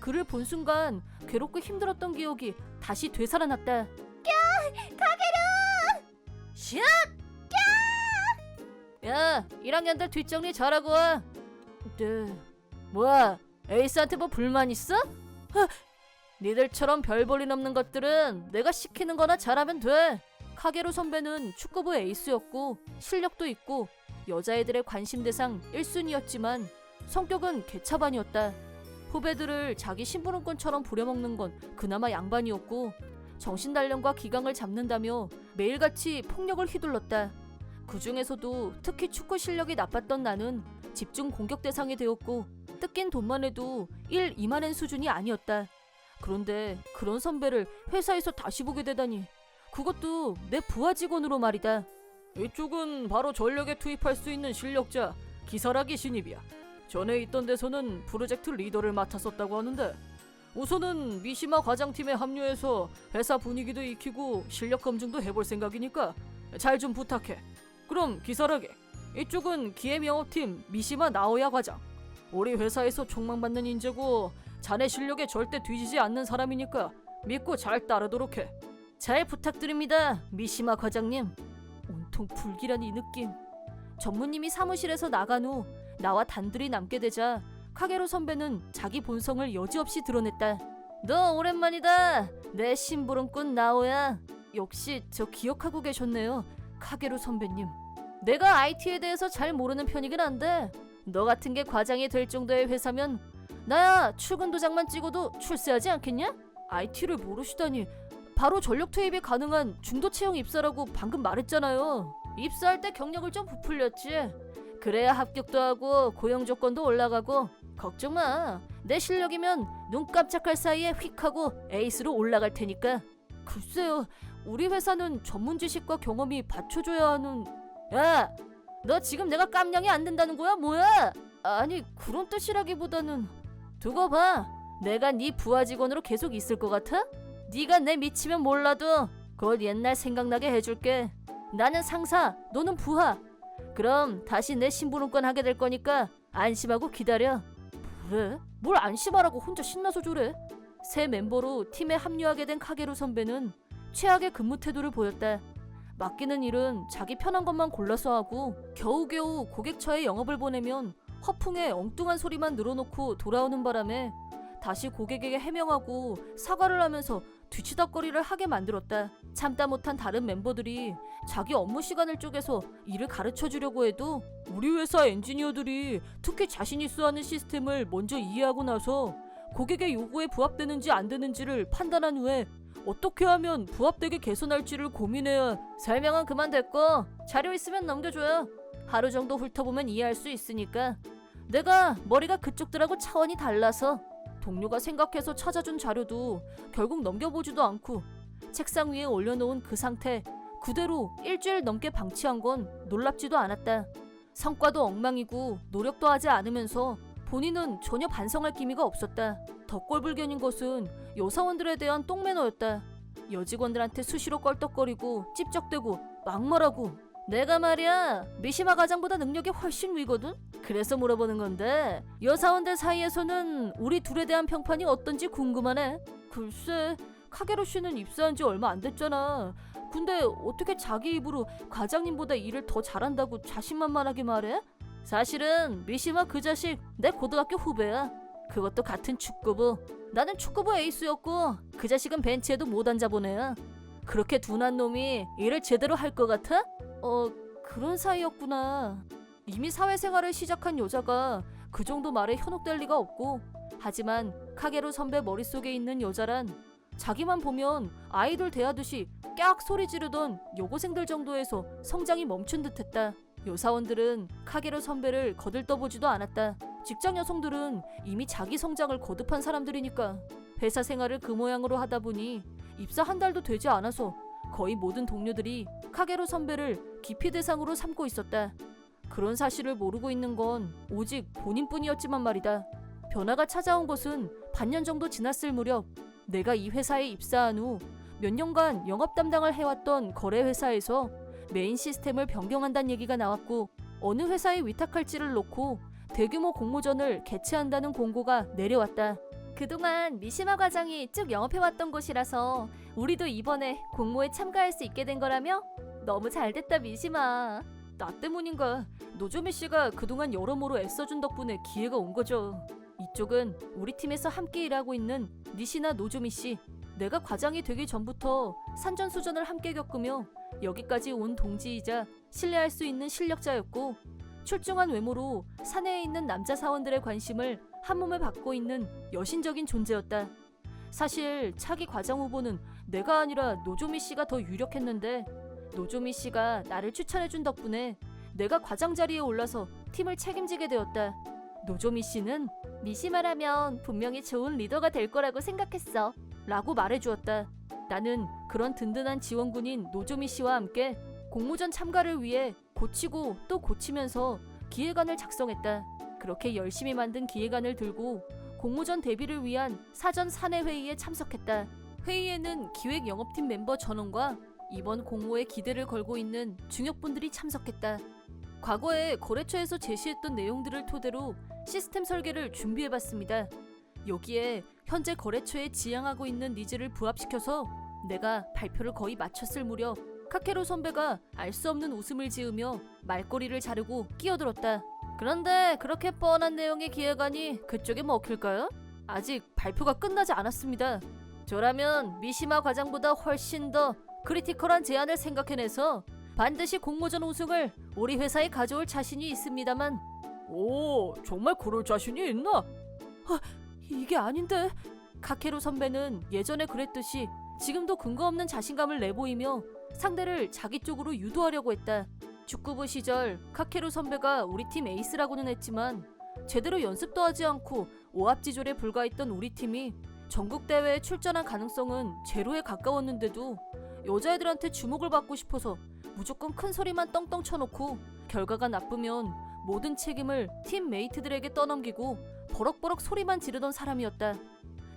그를 본 순간 괴롭고 힘들었던 기억이 다시 되살아났다. 카게루! 샷! 야, 1학년들 뒷정리 잘하고 와. 네. 뭐야, 에이스한테 뭐 불만 있어? 니들처럼 별 볼일 없는 것들은 내가 시키는 거나 잘하면 돼. 카게루 선배는 축구부 에이스였고 실력도 있고 여자애들의 관심 대상 1순위였지만 성격은 개차반이었다. 후배들을 자기 심부름꾼처럼 부려먹는 건 그나마 양반이었고 정신단련과 기강을 잡는다며 매일같이 폭력을 휘둘렀다. 그 중에서도 특히 축구 실력이 나빴던 나는 집중 공격 대상이 되었고 뜯긴 돈만 해도 1, 2만 엔 수준이 아니었다. 그런데 그런 선배를 회사에서 다시 보게 되다니 그것도 내 부하 직원으로 말이다. 이쪽은 바로 전력에 투입할 수 있는 실력자 기사라기 신입이야. 전에 있던 데서는 프로젝트 리더를 맡았었다고 하는데 우선은 미시마 과장팀에 합류해서 회사 분위기도 익히고 실력 검증도 해볼 생각이니까 잘 좀 부탁해. 그럼 기사라기, 이쪽은 기획영업팀 미시마 나오야 과장. 우리 회사에서 촉망받는 인재고 자네 실력에 절대 뒤지지 않는 사람이니까 믿고 잘 따르도록 해. 잘 부탁드립니다, 미시마 과장님. 온통 불길한 이 느낌. 전무님이 사무실에서 나간 후 나와 단둘이 남게 되자 카게루 선배는 자기 본성을 여지없이 드러냈다. 너 오랜만이다. 내 심부름꾼 나오야. 역시 저 기억하고 계셨네요, 카게루 선배님. 내가 IT에 대해서 잘 모르는 편이긴 한데 너 같은 게 과장이 될 정도의 회사면 나야 출근 도장만 찍어도 출세하지 않겠냐? IT를 모르시다니. 바로 전력 투입이 가능한 중도 채용 입사라고 방금 말했잖아요. 입사할 때 경력을 좀 부풀렸지. 그래야 합격도 하고 고용 조건도 올라가고. 걱정 마. 내 실력이면 눈 깜짝할 사이에 휙 하고 에이스로 올라갈 테니까. 글쎄요, 우리 회사는 전문 지식과 경험이 받쳐줘야 하는... 야! 너 지금 내가 깜냥이 안 된다는 거야 뭐야? 아니 그런 뜻이라기보다는 두고 봐. 내가 네 부하 직원으로 계속 있을 것 같아? 네가 내 미치면 몰라도 곧 옛날 생각나게 해줄게. 나는 상사, 너는 부하. 그럼 다시 내 심부름권 하게 될 거니까 안심하고 기다려. 뭐래? 뭘 안심하라고 혼자 신나서 저래? 새 멤버로 팀에 합류하게 된 카게루 선배는 최악의 근무 태도를 보였다. 맡기는 일은 자기 편한 것만 골라서 하고 겨우겨우 고객처에 영업을 보내면 허풍에 엉뚱한 소리만 늘어놓고 돌아오는 바람에 다시 고객에게 해명하고 사과를 하면서 뒤치다꺼리를 하게 만들었다. 참다 못한 다른 멤버들이 자기 업무 시간을 쪼개서 일을 가르쳐주려고 해도 우리 회사 엔지니어들이 특히 자신 있어 하는 시스템을 먼저 이해하고 나서 고객의 요구에 부합되는지 안 되는지를 판단한 후에 어떻게 하면 부합되게 개선할지를 고민해야. 설명은 그만 됐고 자료 있으면 넘겨줘요. 하루 정도 훑어보면 이해할 수 있으니까. 내가 머리가 그쪽들하고 차원이 달라서 동료가 생각해서 찾아준 자료도 결국 넘겨보지도 않고 책상 위에 올려놓은 그 상태 그대로 일주일 넘게 방치한 건 놀랍지도 않았다. 성과도 엉망이고 노력도 하지 않으면서 본인은 전혀 반성할 기미가 없었다. 더 꼴불견인 것은 여사원들에 대한 똥매너였다. 여직원들한테 수시로 껄떡거리고 찝적대고 막말하고. 내가 말이야 미시마 과장보다 능력이 훨씬 위거든? 그래서 물어보는 건데 여사원들 사이에서는 우리 둘에 대한 평판이 어떤지 궁금하네. 글쎄 카게로 씨는 입사한 지 얼마 안 됐잖아. 근데 어떻게 자기 입으로 과장님보다 일을 더 잘한다고 자신만만하게 말해? 사실은 미시마 그 자식 내 고등학교 후배야. 그것도 같은 축구부. 나는 축구부 에이스였고 그 자식은 벤치에도 못 앉아본 애야. 그렇게 둔한 놈이 일을 제대로 할 것 같아? 그런 사이였구나. 이미 사회생활을 시작한 여자가 그 정도 말에 현혹될 리가 없고, 하지만 카게루 선배 머릿속에 있는 여자란 자기만 보면 아이돌 대하듯이 깍 소리 지르던 여고생들 정도에서 성장이 멈춘 듯했다. 여사원들은 카게루 선배를 거들떠보지도 않았다. 직장 여성들은 이미 자기 성장을 거듭한 사람들이니까. 회사 생활을 그 모양으로 하다 보니 입사 한 달도 되지 않아서 거의 모든 동료들이 카게루 선배를 기피 대상으로 삼고 있었다. 그런 사실을 모르고 있는 건 오직 본인뿐이었지만 말이다. 변화가 찾아온 것은 반년 정도 지났을 무렵 내가 이 회사에 입사한 후 몇 년간 영업 담당을 해왔던 거래회사에서 메인 시스템을 변경한다는 얘기가 나왔고, 어느 회사에 위탁할지를 놓고 대규모 공모전을 개최한다는 공고가 내려왔다. 그동안 미시마 과장이 쭉 영업해왔던 곳이라서 우리도 이번에 공모에 참가할 수 있게 된 거라며? 너무 잘됐다 미시마. 나 때문인가 노조미 씨가 그동안 여러모로 애써준 덕분에 기회가 온 거죠. 이쪽은 우리 팀에서 함께 일하고 있는 니시나 노조미 씨. 내가 과장이 되기 전부터 산전수전을 함께 겪으며 여기까지 온 동지이자 신뢰할 수 있는 실력자였고, 출중한 외모로 사내에 있는 남자 사원들의 관심을 한몸에 받고 있는 여신적인 존재였다. 사실 차기 과장 후보는 내가 아니라 노조미 씨가 더 유력했는데, 노조미 씨가 나를 추천해준 덕분에 내가 과장 자리에 올라서 팀을 책임지게 되었다. 노조미 씨는 미시마라면 분명히 좋은 리더가 될 거라고 생각했어 라고 말해주었다. 나는 그런 든든한 지원군인 노조미 씨와 함께 공모전 참가를 위해 고치고 또 고치면서 기획안을 작성했다. 그렇게 열심히 만든 기획안을 들고 공모전 대비를 위한 사전 사내 회의에 참석했다. 회의에는 기획 영업팀 멤버 전원과 이번 공모에 기대를 걸고 있는 중역분들이 참석했다. 과거에 거래처에서 제시했던 내용들을 토대로 시스템 설계를 준비해봤습니다. 여기에 현재 거래처에 지향하고 있는 니즈를 부합시켜서 내가 발표를 거의 마쳤을 무렵 카케루 선배가 알 수 없는 웃음을 지으며 말꼬리를 자르고 끼어들었다. 그런데 그렇게 뻔한 내용의 기획안이 그쪽에 먹힐까요? 아직 발표가 끝나지 않았습니다. 저라면 미시마 과장보다 훨씬 더 크리티컬한 제안을 생각해내서 반드시 공모전 우승을 우리 회사에 가져올 자신이 있습니다만. 오, 정말 그럴 자신이 있나? 이게 아닌데. 카케루 선배는 예전에 그랬듯이 지금도 근거 없는 자신감을 내보이며 상대를 자기 쪽으로 유도하려고 했다. 축구부 시절 카케루 선배가 우리 팀 에이스라고는 했지만 제대로 연습도 하지 않고 오합지졸에 불과했던 우리 팀이 전국대회에 출전한 가능성은 제로에 가까웠는데도 여자애들한테 주목을 받고 싶어서 무조건 큰 소리만 떵떵 쳐놓고 결과가 나쁘면 모든 책임을 팀 메이트들에게 떠넘기고 버럭버럭 소리만 지르던 사람이었다.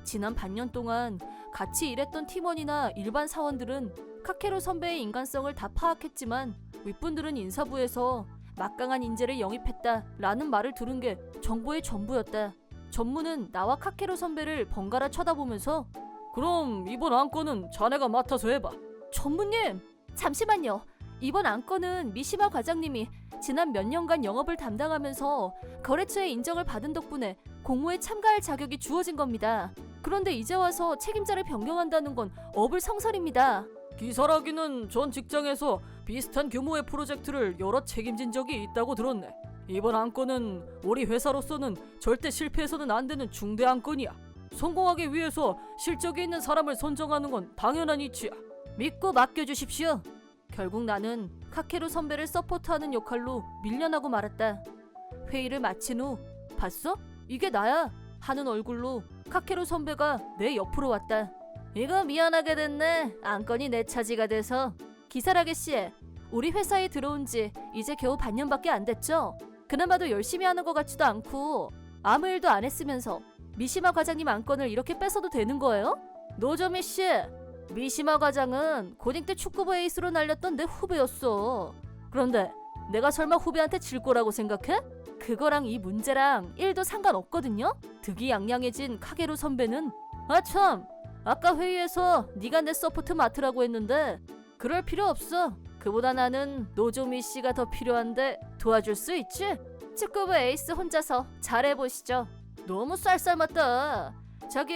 지난 반년 동안 같이 일했던 팀원이나 일반 사원들은 카케루 선배의 인간성을 다 파악했지만 윗분들은 인사부에서 막강한 인재를 영입했다라는 말을 들은 게 정보의 전부였다. 전무는 나와 카케루 선배를 번갈아 쳐다보면서 그럼 이번 안건은 자네가 맡아서 해봐. 전무님! 잠시만요. 이번 안건은 미시마 과장님이 지난 몇 년간 영업을 담당하면서 거래처의 인정을 받은 덕분에 공모에 참가할 자격이 주어진 겁니다. 그런데 이제 와서 책임자를 변경한다는 건 어불성설입니다. 기사라기는 전 직장에서 비슷한 규모의 프로젝트를 여러 책임진 적이 있다고 들었네. 이번 안건은 우리 회사로서는 절대 실패해서는 안 되는 중대 안건이야. 성공하기 위해서 실적이 있는 사람을 선정하는 건 당연한 이치야. 믿고 맡겨주십시오. 결국 나는 카케루 선배를 서포트하는 역할로 밀려나고 말았다. 회의를 마친 후 봤어? 이게 나야 하는 얼굴로 카케루 선배가 내 옆으로 왔다. 이거 미안하게 됐네. 안건이 내 차지가 돼서. 기사라게 씨, 우리 회사에 들어온 지 이제 겨우 반년밖에 안 됐죠? 그나마도 열심히 하는 것 같지도 않고 아무 일도 안 했으면서 미시마 과장님 안건을 이렇게 뺏어도 되는 거예요? 노조미 씨, 미시마 과장은 고딩 때 축구부 에이스로 날렸던 내 후배였어. 그런데 내가 설마 후배한테 질 거라고 생각해? 그거랑 이 문제랑 1도 상관없거든요? 득이양양해진 카게루 선배는 아참, 아까 회의에서 네가 내 서포트 맡으라고 했는데 그럴 필요 없어. 그보다 나는 노조미 씨가 더 필요한데 도와줄 수 있지? 축구부 에이스 혼자서 잘해보시죠. 너무 쌀쌀맞다. 자기,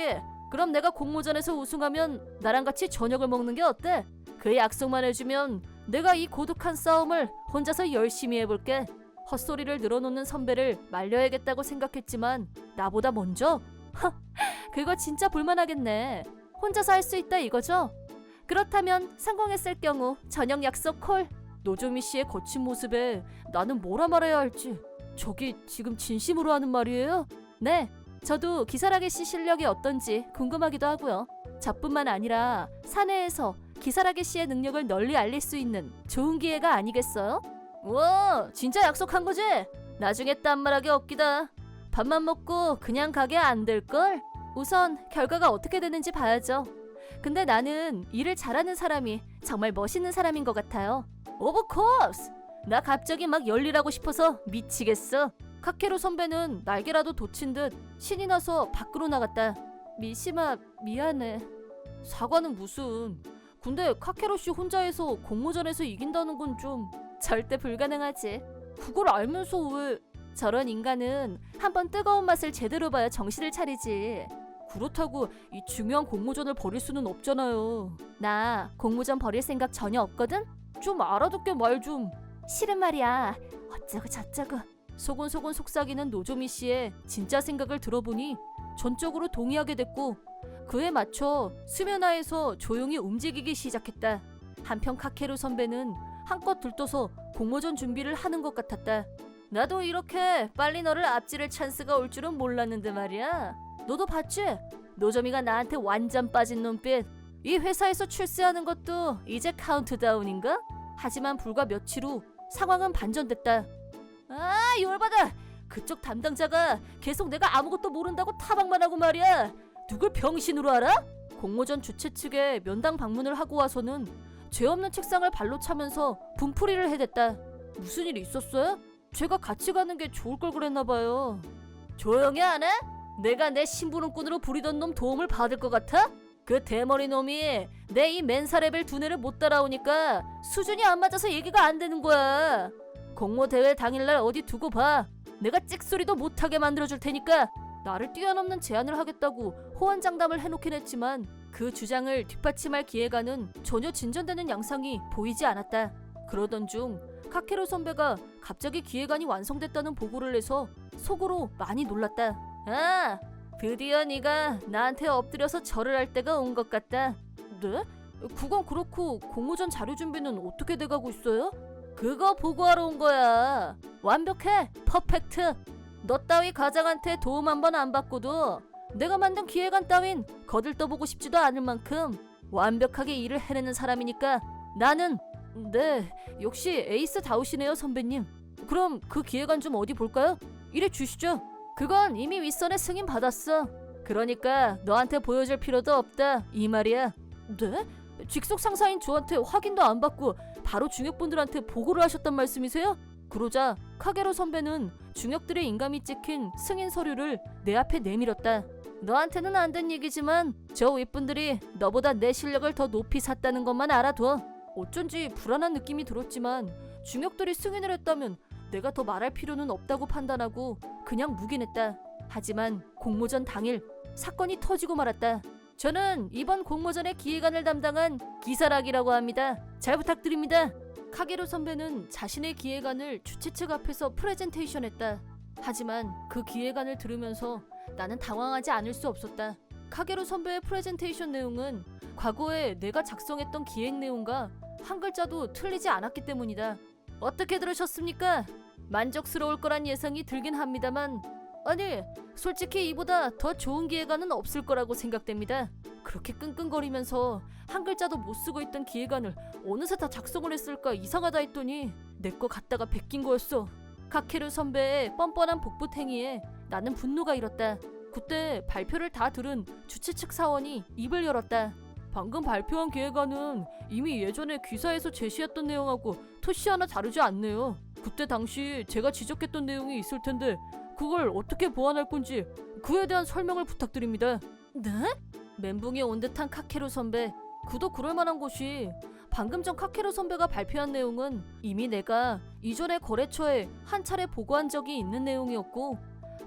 그럼 내가 공모전에서 우승하면 나랑 같이 저녁을 먹는 게 어때? 그 약속만 해주면 내가 이 고독한 싸움을 혼자서 열심히 해볼게. 헛소리를 늘어놓는 선배를 말려야겠다고 생각했지만 나보다 먼저? 그거 진짜 볼만하겠네. 혼자서 할 수 있다 이거죠? 그렇다면 성공했을 경우 저녁 약속 콜. 노조미 씨의 거친 모습에 나는 뭐라 말해야 할지. 저기 지금 진심으로 하는 말이에요? 네, 저도 기사라게 씨 실력이 어떤지 궁금하기도 하고요. 저뿐만 아니라 사내에서 기사라게 씨의 능력을 널리 알릴 수 있는 좋은 기회가 아니겠어요? 우와, 진짜 약속한 거지? 나중에 딴 말하기 없기다. 밥만 먹고 그냥 가게 안 될걸? 우선 결과가 어떻게 되는지 봐야죠. 근데 나는 일을 잘하는 사람이 정말 멋있는 사람인 것 같아요. 오브 코스! 나 갑자기 막 열일하고 싶어서 미치겠어. 카케루 선배는 날개라도 돋친 듯 신이 나서 밖으로 나갔다. 미시마, 미안해. 사과는 무슨. 근데 카케루 씨 혼자 해서 공모전에서 이긴다는 건 좀 절대 불가능하지. 그걸 알면서 왜... 저런 인간은 한번 뜨거운 맛을 제대로 봐야 정신을 차리지. 그렇다고 이 중요한 공모전을 버릴 수는 없잖아요. 나 공모전 버릴 생각 전혀 없거든? 좀 알아듣게 말 좀. 싫은 말이야. 어쩌고 저쩌고. 소곤소곤 속삭이는 노조미 씨의 진짜 생각을 들어보니 전적으로 동의하게 됐고 그에 맞춰 수면하에서 조용히 움직이기 시작했다. 한편 카케루 선배는 한껏 들떠서 공모전 준비를 하는 것 같았다. 나도 이렇게 빨리 너를 앞지를 찬스가 올 줄은 몰랐는데 말이야. 너도 봤지? 노조미가 나한테 완전 빠진 눈빛. 이 회사에서 출세하는 것도 이제 카운트다운인가? 하지만 불과 며칠 후 상황은 반전됐다. 아, 열받아. 그쪽 담당자가 계속 내가 아무것도 모른다고 타박만 하고 말이야. 누굴 병신으로 알아? 공모전 주최 측에 면담 방문을 하고 와서는 죄 없는 책상을 발로 차면서 분풀이를 해댔다. 무슨 일 있었어요? 제가 같이 가는 게 좋을 걸 그랬나 봐요. 조용히 안 해? 내가 내 심부름꾼으로 부리던 놈 도움을 받을 것 같아? 그 대머리 놈이 내 이 멘사 레벨 두뇌를 못 따라오니까 수준이 안 맞아서 얘기가 안 되는 거야. 공모 대회 당일날 어디 두고 봐. 내가 찍소리도 못하게 만들어줄 테니까. 나를 뛰어넘는 제안을 하겠다고 호언장담을 해놓긴 했지만 그 주장을 뒷받침할 기회가는 전혀 진전되는 양상이 보이지 않았다. 그러던 중 카케루 선배가 갑자기 기획안이 완성됐다는 보고를 해서 속으로 많이 놀랐다. 아, 드디어 네가 나한테 엎드려서 절을 할 때가 온 것 같다. 네? 그건 그렇고 공모전 자료 준비는 어떻게 돼가고 있어요? 그거 보고하러 온 거야. 완벽해. 퍼펙트. 너 따위 과장한테 도움 한 번 안 받고도 내가 만든 기획안 따윈 거들떠보고 싶지도 않을 만큼 완벽하게 일을 해내는 사람이니까 나는 네, 역시 에이스다우시네요 선배님. 그럼 그 기획안 좀 어디 볼까요? 이래 주시죠. 그건 이미 윗선에 승인 받았어. 그러니까 너한테 보여줄 필요도 없다 이 말이야. 네? 직속 상사인 저한테 확인도 안 받고 바로 중역분들한테 보고를 하셨단 말씀이세요? 그러자 카게로 선배는 중역들의 인감이 찍힌 승인 서류를 내 앞에 내밀었다. 너한테는 안 된 얘기지만 저 윗분들이 너보다 내 실력을 더 높이 샀다는 것만 알아둬. 어쩐지 불안한 느낌이 들었지만 중역들이 승인을 했다면 내가 더 말할 필요는 없다고 판단하고 그냥 묵인했다. 하지만 공모전 당일 사건이 터지고 말았다. 저는 이번 공모전의 기획안을 담당한 기사락이라고 합니다. 잘 부탁드립니다. 카게로 선배는 자신의 기획안을 주최 측 앞에서 프레젠테이션했다. 하지만 그 기획안을 들으면서 나는 당황하지 않을 수 없었다. 카게로 선배의 프레젠테이션 내용은 과거에 내가 작성했던 기획 내용과 한 글자도 틀리지 않았기 때문이다. 어떻게 들으셨습니까? 만족스러울 거란 예상이 들긴 합니다만 아니, 솔직히 이보다 더 좋은 기획안은 없을 거라고 생각됩니다. 그렇게 끙끙거리면서 한 글자도 못 쓰고 있던 기획안을 어느새 다 작성을 했을까 이상하다 했더니 내 거 갖다가 베낀 거였어. 카케루 선배의 뻔뻔한 복붙행위에 나는 분노가 일었다. 그때 발표를 다 들은 주최 측 사원이 입을 열었다. 방금 발표한 기획안은 이미 예전에 기사에서 제시했던 내용하고 토시 하나 다르지 않네요. 그때 당시 제가 지적했던 내용이 있을 텐데 그걸 어떻게 보완할 건지 그에 대한 설명을 부탁드립니다. 네? 멘붕이 온 듯한 카케루 선배. 그도 그럴 만한 것이 방금 전 카케루 선배가 발표한 내용은 이미 내가 이전에 거래처에 한 차례 보고한 적이 있는 내용이었고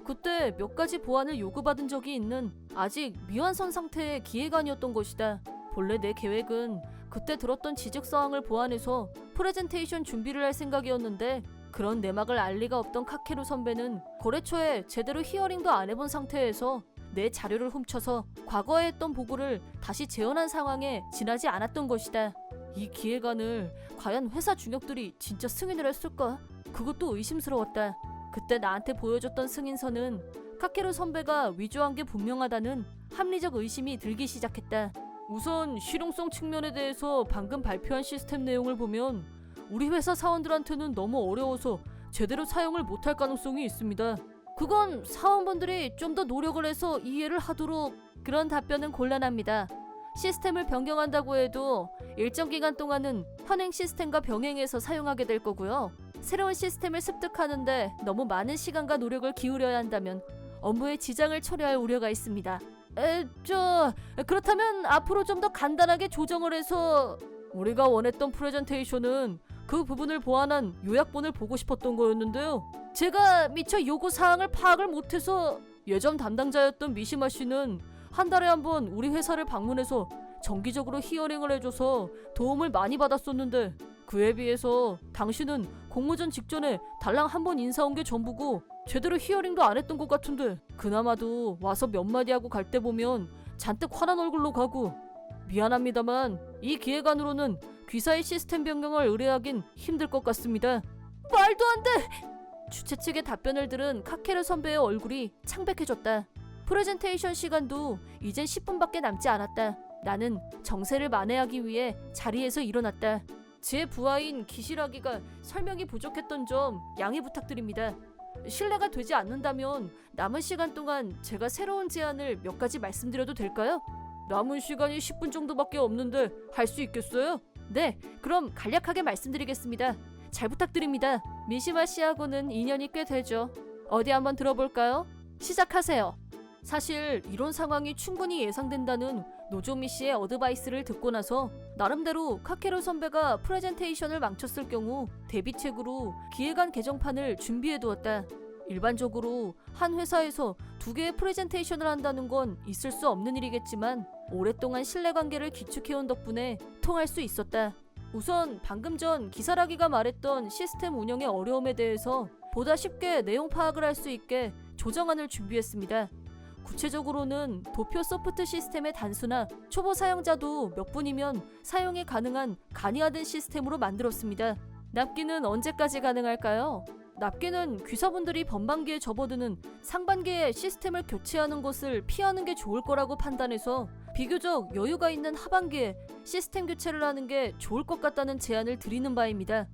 그때 몇 가지 보완을 요구받은 적이 있는 아직 미완성 상태의 기획안이었던 것이다. 본래 내 계획은 그때 들었던 지적사항을 보완해서 프레젠테이션 준비를 할 생각이었는데 그런 내막을 알 리가 없던 카케루 선배는 거래처에 제대로 히어링도 안 해본 상태에서 내 자료를 훔쳐서 과거에 했던 보고를 다시 재현한 상황에 지나지 않았던 것이다. 이 기획안을 과연 회사 중역들이 진짜 승인을 했을까? 그것도 의심스러웠다. 그때 나한테 보여줬던 승인서는 카케루 선배가 위조한 게 분명하다는 합리적 의심이 들기 시작했다. 우선 실용성 측면에 대해서 방금 발표한 시스템 내용을 보면 우리 회사 사원들한테는 너무 어려워서 제대로 사용을 못할 가능성이 있습니다. 그건 사원분들이 좀 더 노력을 해서 이해를 하도록. 그런 답변은 곤란합니다. 시스템을 변경한다고 해도 일정 기간 동안은 현행 시스템과 병행해서 사용하게 될 거고요. 새로운 시스템을 습득하는데 너무 많은 시간과 노력을 기울여야 한다면 업무에 지장을 초래할 우려가 있습니다. 그렇다면 앞으로 좀 더 간단하게 조정을 해서 우리가 원했던 프레젠테이션은 그 부분을 보완한 요약본을 보고 싶었던 거였는데요. 제가 미처 요구 사항을 파악을 못해서 예전 담당자였던 미시마 씨는 한 달에 한 번 우리 회사를 방문해서 정기적으로 히어링을 해줘서 도움을 많이 받았었는데 그에 비해서 당신은 공모전 직전에 달랑 한 번 인사 온 게 전부고 제대로 히어링도 안 했던 것 같은데 그나마도 와서 몇 마디 하고 갈 때 보면 잔뜩 화난 얼굴로 가고 미안합니다만 이 기획안으로는 귀사의 시스템 변경을 의뢰하긴 힘들 것 같습니다. 말도 안 돼! 주최 측의 답변을 들은 카케르 선배의 얼굴이 창백해졌다. 프레젠테이션 시간도 이젠 10분밖에 남지 않았다. 나는 정세를 만회하기 위해 자리에서 일어났다. 제 부하인 기시라기가 설명이 부족했던 점 양해 부탁드립니다. 신뢰가 되지 않는다면 남은 시간 동안 제가 새로운 제안을 몇 가지 말씀드려도 될까요? 남은 시간이 10분 정도밖에 없는데 할 수 있겠어요? 네, 그럼 간략하게 말씀드리겠습니다. 잘 부탁드립니다. 미시마 씨하고는 인연이 꽤 되죠. 어디 한번 들어볼까요? 시작하세요. 사실 이런 상황이 충분히 예상된다는 노조미 씨의 어드바이스를 듣고 나서 나름대로 카케로 선배가 프레젠테이션을 망쳤을 경우 대비책으로 기획안 개정판을 준비해두었다. 일반적으로 한 회사에서 2개의 프레젠테이션을 한다는 건 있을 수 없는 일이겠지만 오랫동안 신뢰관계를 기축해온 덕분에 통할 수 있었다. 우선 방금 전 기사라기가 말했던 시스템 운영의 어려움에 대해서 보다 쉽게 내용 파악을 할 수 있게 조정안을 준비했습니다. 구체적으로는 도표 소프트 시스템의 단수나 초보 사용자도 몇 분이면 사용이 가능한 간이화된 시스템으로 만들었습니다. 납기는 언제까지 가능할까요? 납기는 귀사분들이 번반기에 접어드는 상반기에 시스템을 교체하는 것을 피하는 게 좋을 거라고 판단해서 비교적 여유가 있는 하반기에 시스템 교체를 하는 게 좋을 것 같다는 제안을 드리는 바입니다.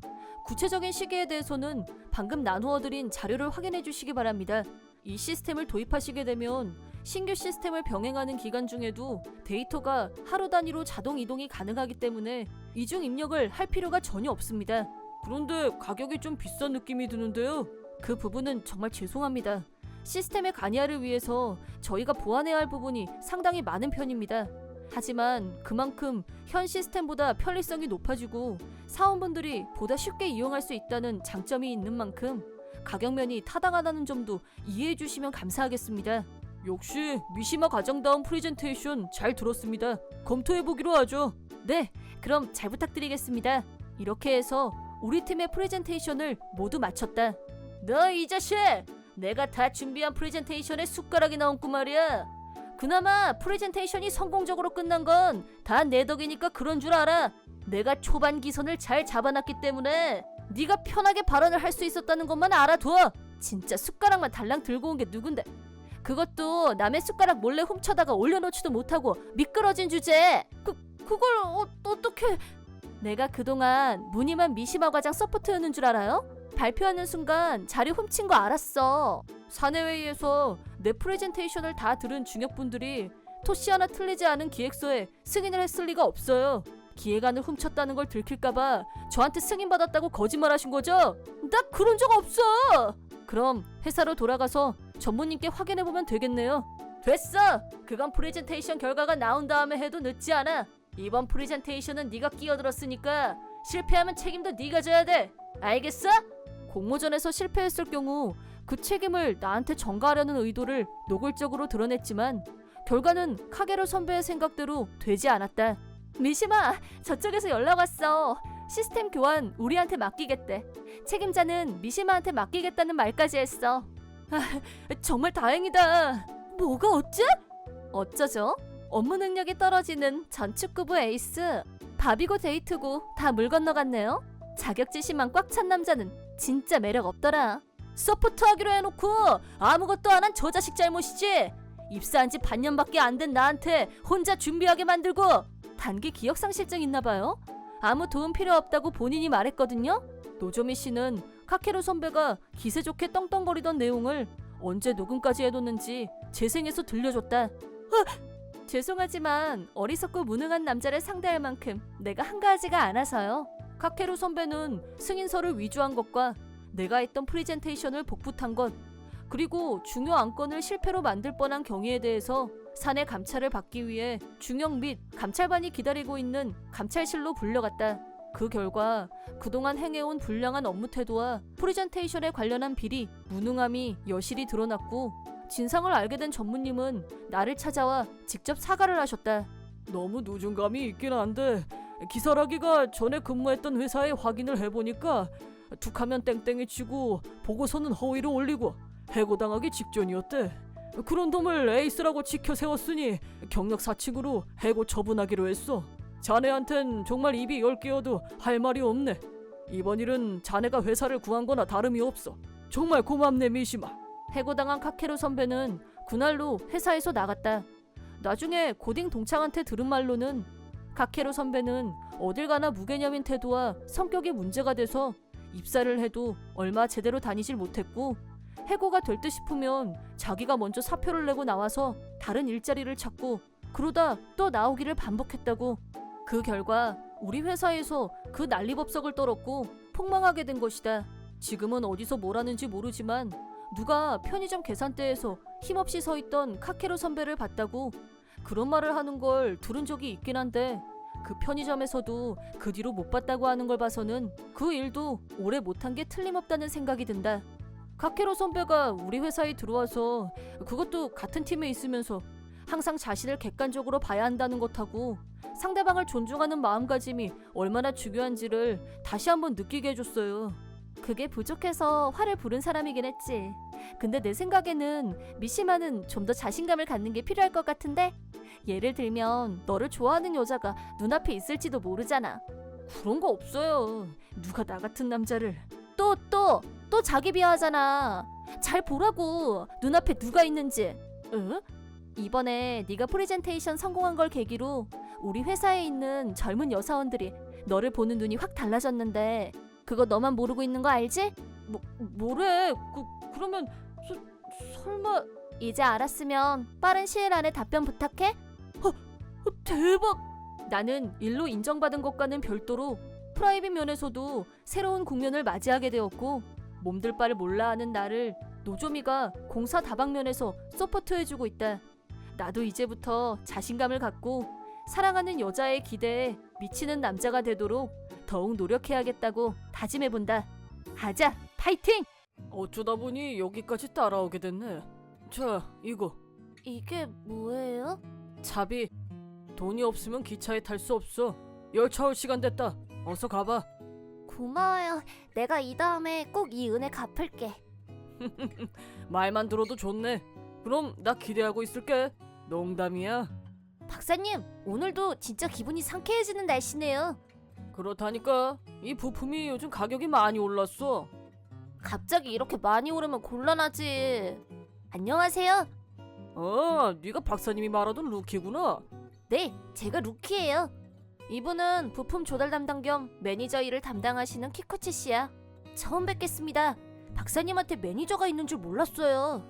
구체적인 시기에 대해서는 방금 나누어 드린 자료를 확인해 주시기 바랍니다. 이 시스템을 도입하시게 되면 신규 시스템을 병행하는 기간 중에도 데이터가 하루 단위로 자동 이동이 가능하기 때문에 이중 입력을 할 필요가 전혀 없습니다. 그런데 가격이 좀 비싼 느낌이 드는데요. 그 부분은 정말 죄송합니다. 시스템의 간이화를 위해서 저희가 보완해야 할 부분이 상당히 많은 편입니다. 하지만 그만큼 현 시스템보다 편리성이 높아지고 사원분들이 보다 쉽게 이용할 수 있다는 장점이 있는 만큼 가격면이 타당하다는 점도 이해해 주시면 감사하겠습니다. 역시 미시마 과장다운 프레젠테이션 잘 들었습니다. 검토해보기로 하죠. 네, 그럼 잘 부탁드리겠습니다. 이렇게 해서 우리 팀의 프레젠테이션을 모두 마쳤다. 너 이 자식! 내가 다 준비한 프레젠테이션에 숟가락이 나온구 말이야. 그나마 프레젠테이션이 성공적으로 끝난 건 다 내 덕이니까 그런 줄 알아. 내가 초반 기선을 잘 잡아놨기 때문에 네가 편하게 발언을 할 수 있었다는 것만 알아둬. 진짜 숟가락만 달랑 들고 온 게 누군데. 그것도 남의 숟가락 몰래 훔쳐다가 올려놓지도 못하고 미끄러진 주제에 그걸 어떻게. 내가 그동안 무늬만 미시마 과장 서포트였는 줄 알아요? 발표하는 순간 자료 훔친 거 알았어. 사내회의에서 내 프레젠테이션을 다 들은 중역분들이 토시 하나 틀리지 않은 기획서에 승인을 했을 리가 없어요. 기획안을 훔쳤다는 걸 들킬까봐 저한테 승인받았다고 거짓말하신 거죠? 나 그런 적 없어. 그럼 회사로 돌아가서 전무님께 확인해보면 되겠네요. 됐어. 그건 프레젠테이션 결과가 나온 다음에 해도 늦지 않아. 이번 프레젠테이션은 네가 끼어들었으니까 실패하면 책임도 네가 져야 돼. 알겠어? 공모전에서 실패했을 경우 그 책임을 나한테 전가하려는 의도를 노골적으로 드러냈지만 결과는 카게로 선배의 생각대로 되지 않았다. 미시마, 저쪽에서 연락 왔어. 시스템 교환 우리한테 맡기겠대. 책임자는 미시마한테 맡기겠다는 말까지 했어. 정말 다행이다. 뭐가 어째? 어쩌죠? 업무 능력이 떨어지는 전 축구부 에이스. 밥이고 데이트고 다 물 건너갔네요. 자격지심만 꽉 찬 남자는 진짜 매력 없더라. 서포트하기로 해놓고 아무것도 안 한 저 자식 잘못이지. 입사한 지 반년밖에 안 된 나한테 혼자 준비하게 만들고. 단기 기억상실증 있나봐요. 아무 도움 필요 없다고 본인이 말했거든요. 노조미 씨는 카케루 선배가 기세 좋게 떵떵거리던 내용을 언제 녹음까지 해뒀는지 재생해서 들려줬다. 죄송하지만 어리석고 무능한 남자를 상대할 만큼 내가 한가하지가 않아서요. 카케루 선배는 승인서를 위조한 것과 내가 했던 프레젠테이션을 복붙한 것, 그리고 중요 안건을 실패로 만들 뻔한 경위에 대해서 사내 감찰을 받기 위해 중형 및 감찰반이 기다리고 있는 감찰실로 불려갔다. 그 결과 그동안 행해온 불량한 업무 태도와 프레젠테이션에 관련한 비리, 무능함이 여실히 드러났고 진상을 알게 된 전무님은 나를 찾아와 직접 사과를 하셨다. 너무 누중감이 있긴 한데 기사라기가 전에 근무했던 회사에 확인을 해보니까 툭하면 땡땡이 치고 보고서는 허위로 올리고 해고당하기 직전이었대. 그런 놈을 에이스라고 지켜 세웠으니 경력 사칙으로 해고 처분하기로 했어. 자네한텐 정말 입이 10개여도 할 말이 없네. 이번 일은 자네가 회사를 구한 거나 다름이 없어. 정말 고맙네 미시마. 해고당한 카케루 선배는 그날로 회사에서 나갔다. 나중에 고딩 동창한테 들은 말로는 카케루 선배는 어딜 가나 무개념인 태도와 성격이 문제가 돼서 입사를 해도 얼마 제대로 다니질 못했고 해고가 될 듯 싶으면 자기가 먼저 사표를 내고 나와서 다른 일자리를 찾고 그러다 또 나오기를 반복했다고. 그 결과 우리 회사에서 그 난리법석을 떨었고 폭망하게 된 것이다. 지금은 어디서 뭘 하는지 모르지만 누가 편의점 계산대에서 힘없이 서 있던 카케루 선배를 봤다고 그런 말을 하는 걸 들은 적이 있긴 한데 그 편의점에서도 그 뒤로 못 봤다고 하는 걸 봐서는 그 일도 오래 못한 게 틀림없다는 생각이 든다. 카케루 선배가 우리 회사에 들어와서 그것도 같은 팀에 있으면서 항상 자신을 객관적으로 봐야 한다는 것하고 상대방을 존중하는 마음가짐이 얼마나 중요한지를 다시 한번 느끼게 해줬어요. 그게 부족해서 화를 부른 사람이긴 했지. 근데 내 생각에는 미시마는 좀 더 자신감을 갖는 게 필요할 것 같은데? 예를 들면 너를 좋아하는 여자가 눈앞에 있을지도 모르잖아. 그런 거 없어요. 누가 나 같은 남자를. 또 자기 비하하잖아. 잘 보라고. 눈앞에 누가 있는지. 응? 이번에 네가 프레젠테이션 성공한 걸 계기로 우리 회사에 있는 젊은 여사원들이 너를 보는 눈이 확 달라졌는데 그거 너만 모르고 있는 거 알지? 뭐래? 그러면 설마... 이제 알았으면 빠른 시일 안에 답변 부탁해? 대박! 나는 일로 인정받은 것과는 별도로 프라이빗 면에서도 새로운 국면을 맞이하게 되었고 몸둘 바를 몰라 하는 나를 노조미가 공사 다방면에서 서포트해주고 있다. 나도 이제부터 자신감을 갖고 사랑하는 여자의 기대에 미치는 남자가 되도록 더욱 노력해야겠다고 다짐해본다. 가자, 파이팅! 어쩌다 보니 여기까지 따라오게 됐네. 자, 이거. 이게 뭐예요? 차비. 돈이 없으면 기차에 탈 수 없어. 열차 올 시간 됐다. 어서 가봐. 고마워요. 내가 이 다음에 꼭 이 은혜 갚을게. 말만 들어도 좋네. 그럼 나 기대하고 있을게. 농담이야. 박사님, 오늘도 진짜 기분이 상쾌해지는 날씨네요. 그렇다니까. 이 부품이 요즘 가격이 많이 올랐어. 갑자기 이렇게 많이 오르면 곤란하지. 안녕하세요. 네가 박사님이 말하던 루키구나. 네, 제가 루키예요. 이분은 부품 조달 담당 겸 매니저 일을 담당하시는 키코치 씨야. 처음 뵙겠습니다. 박사님한테 매니저가 있는 줄 몰랐어요.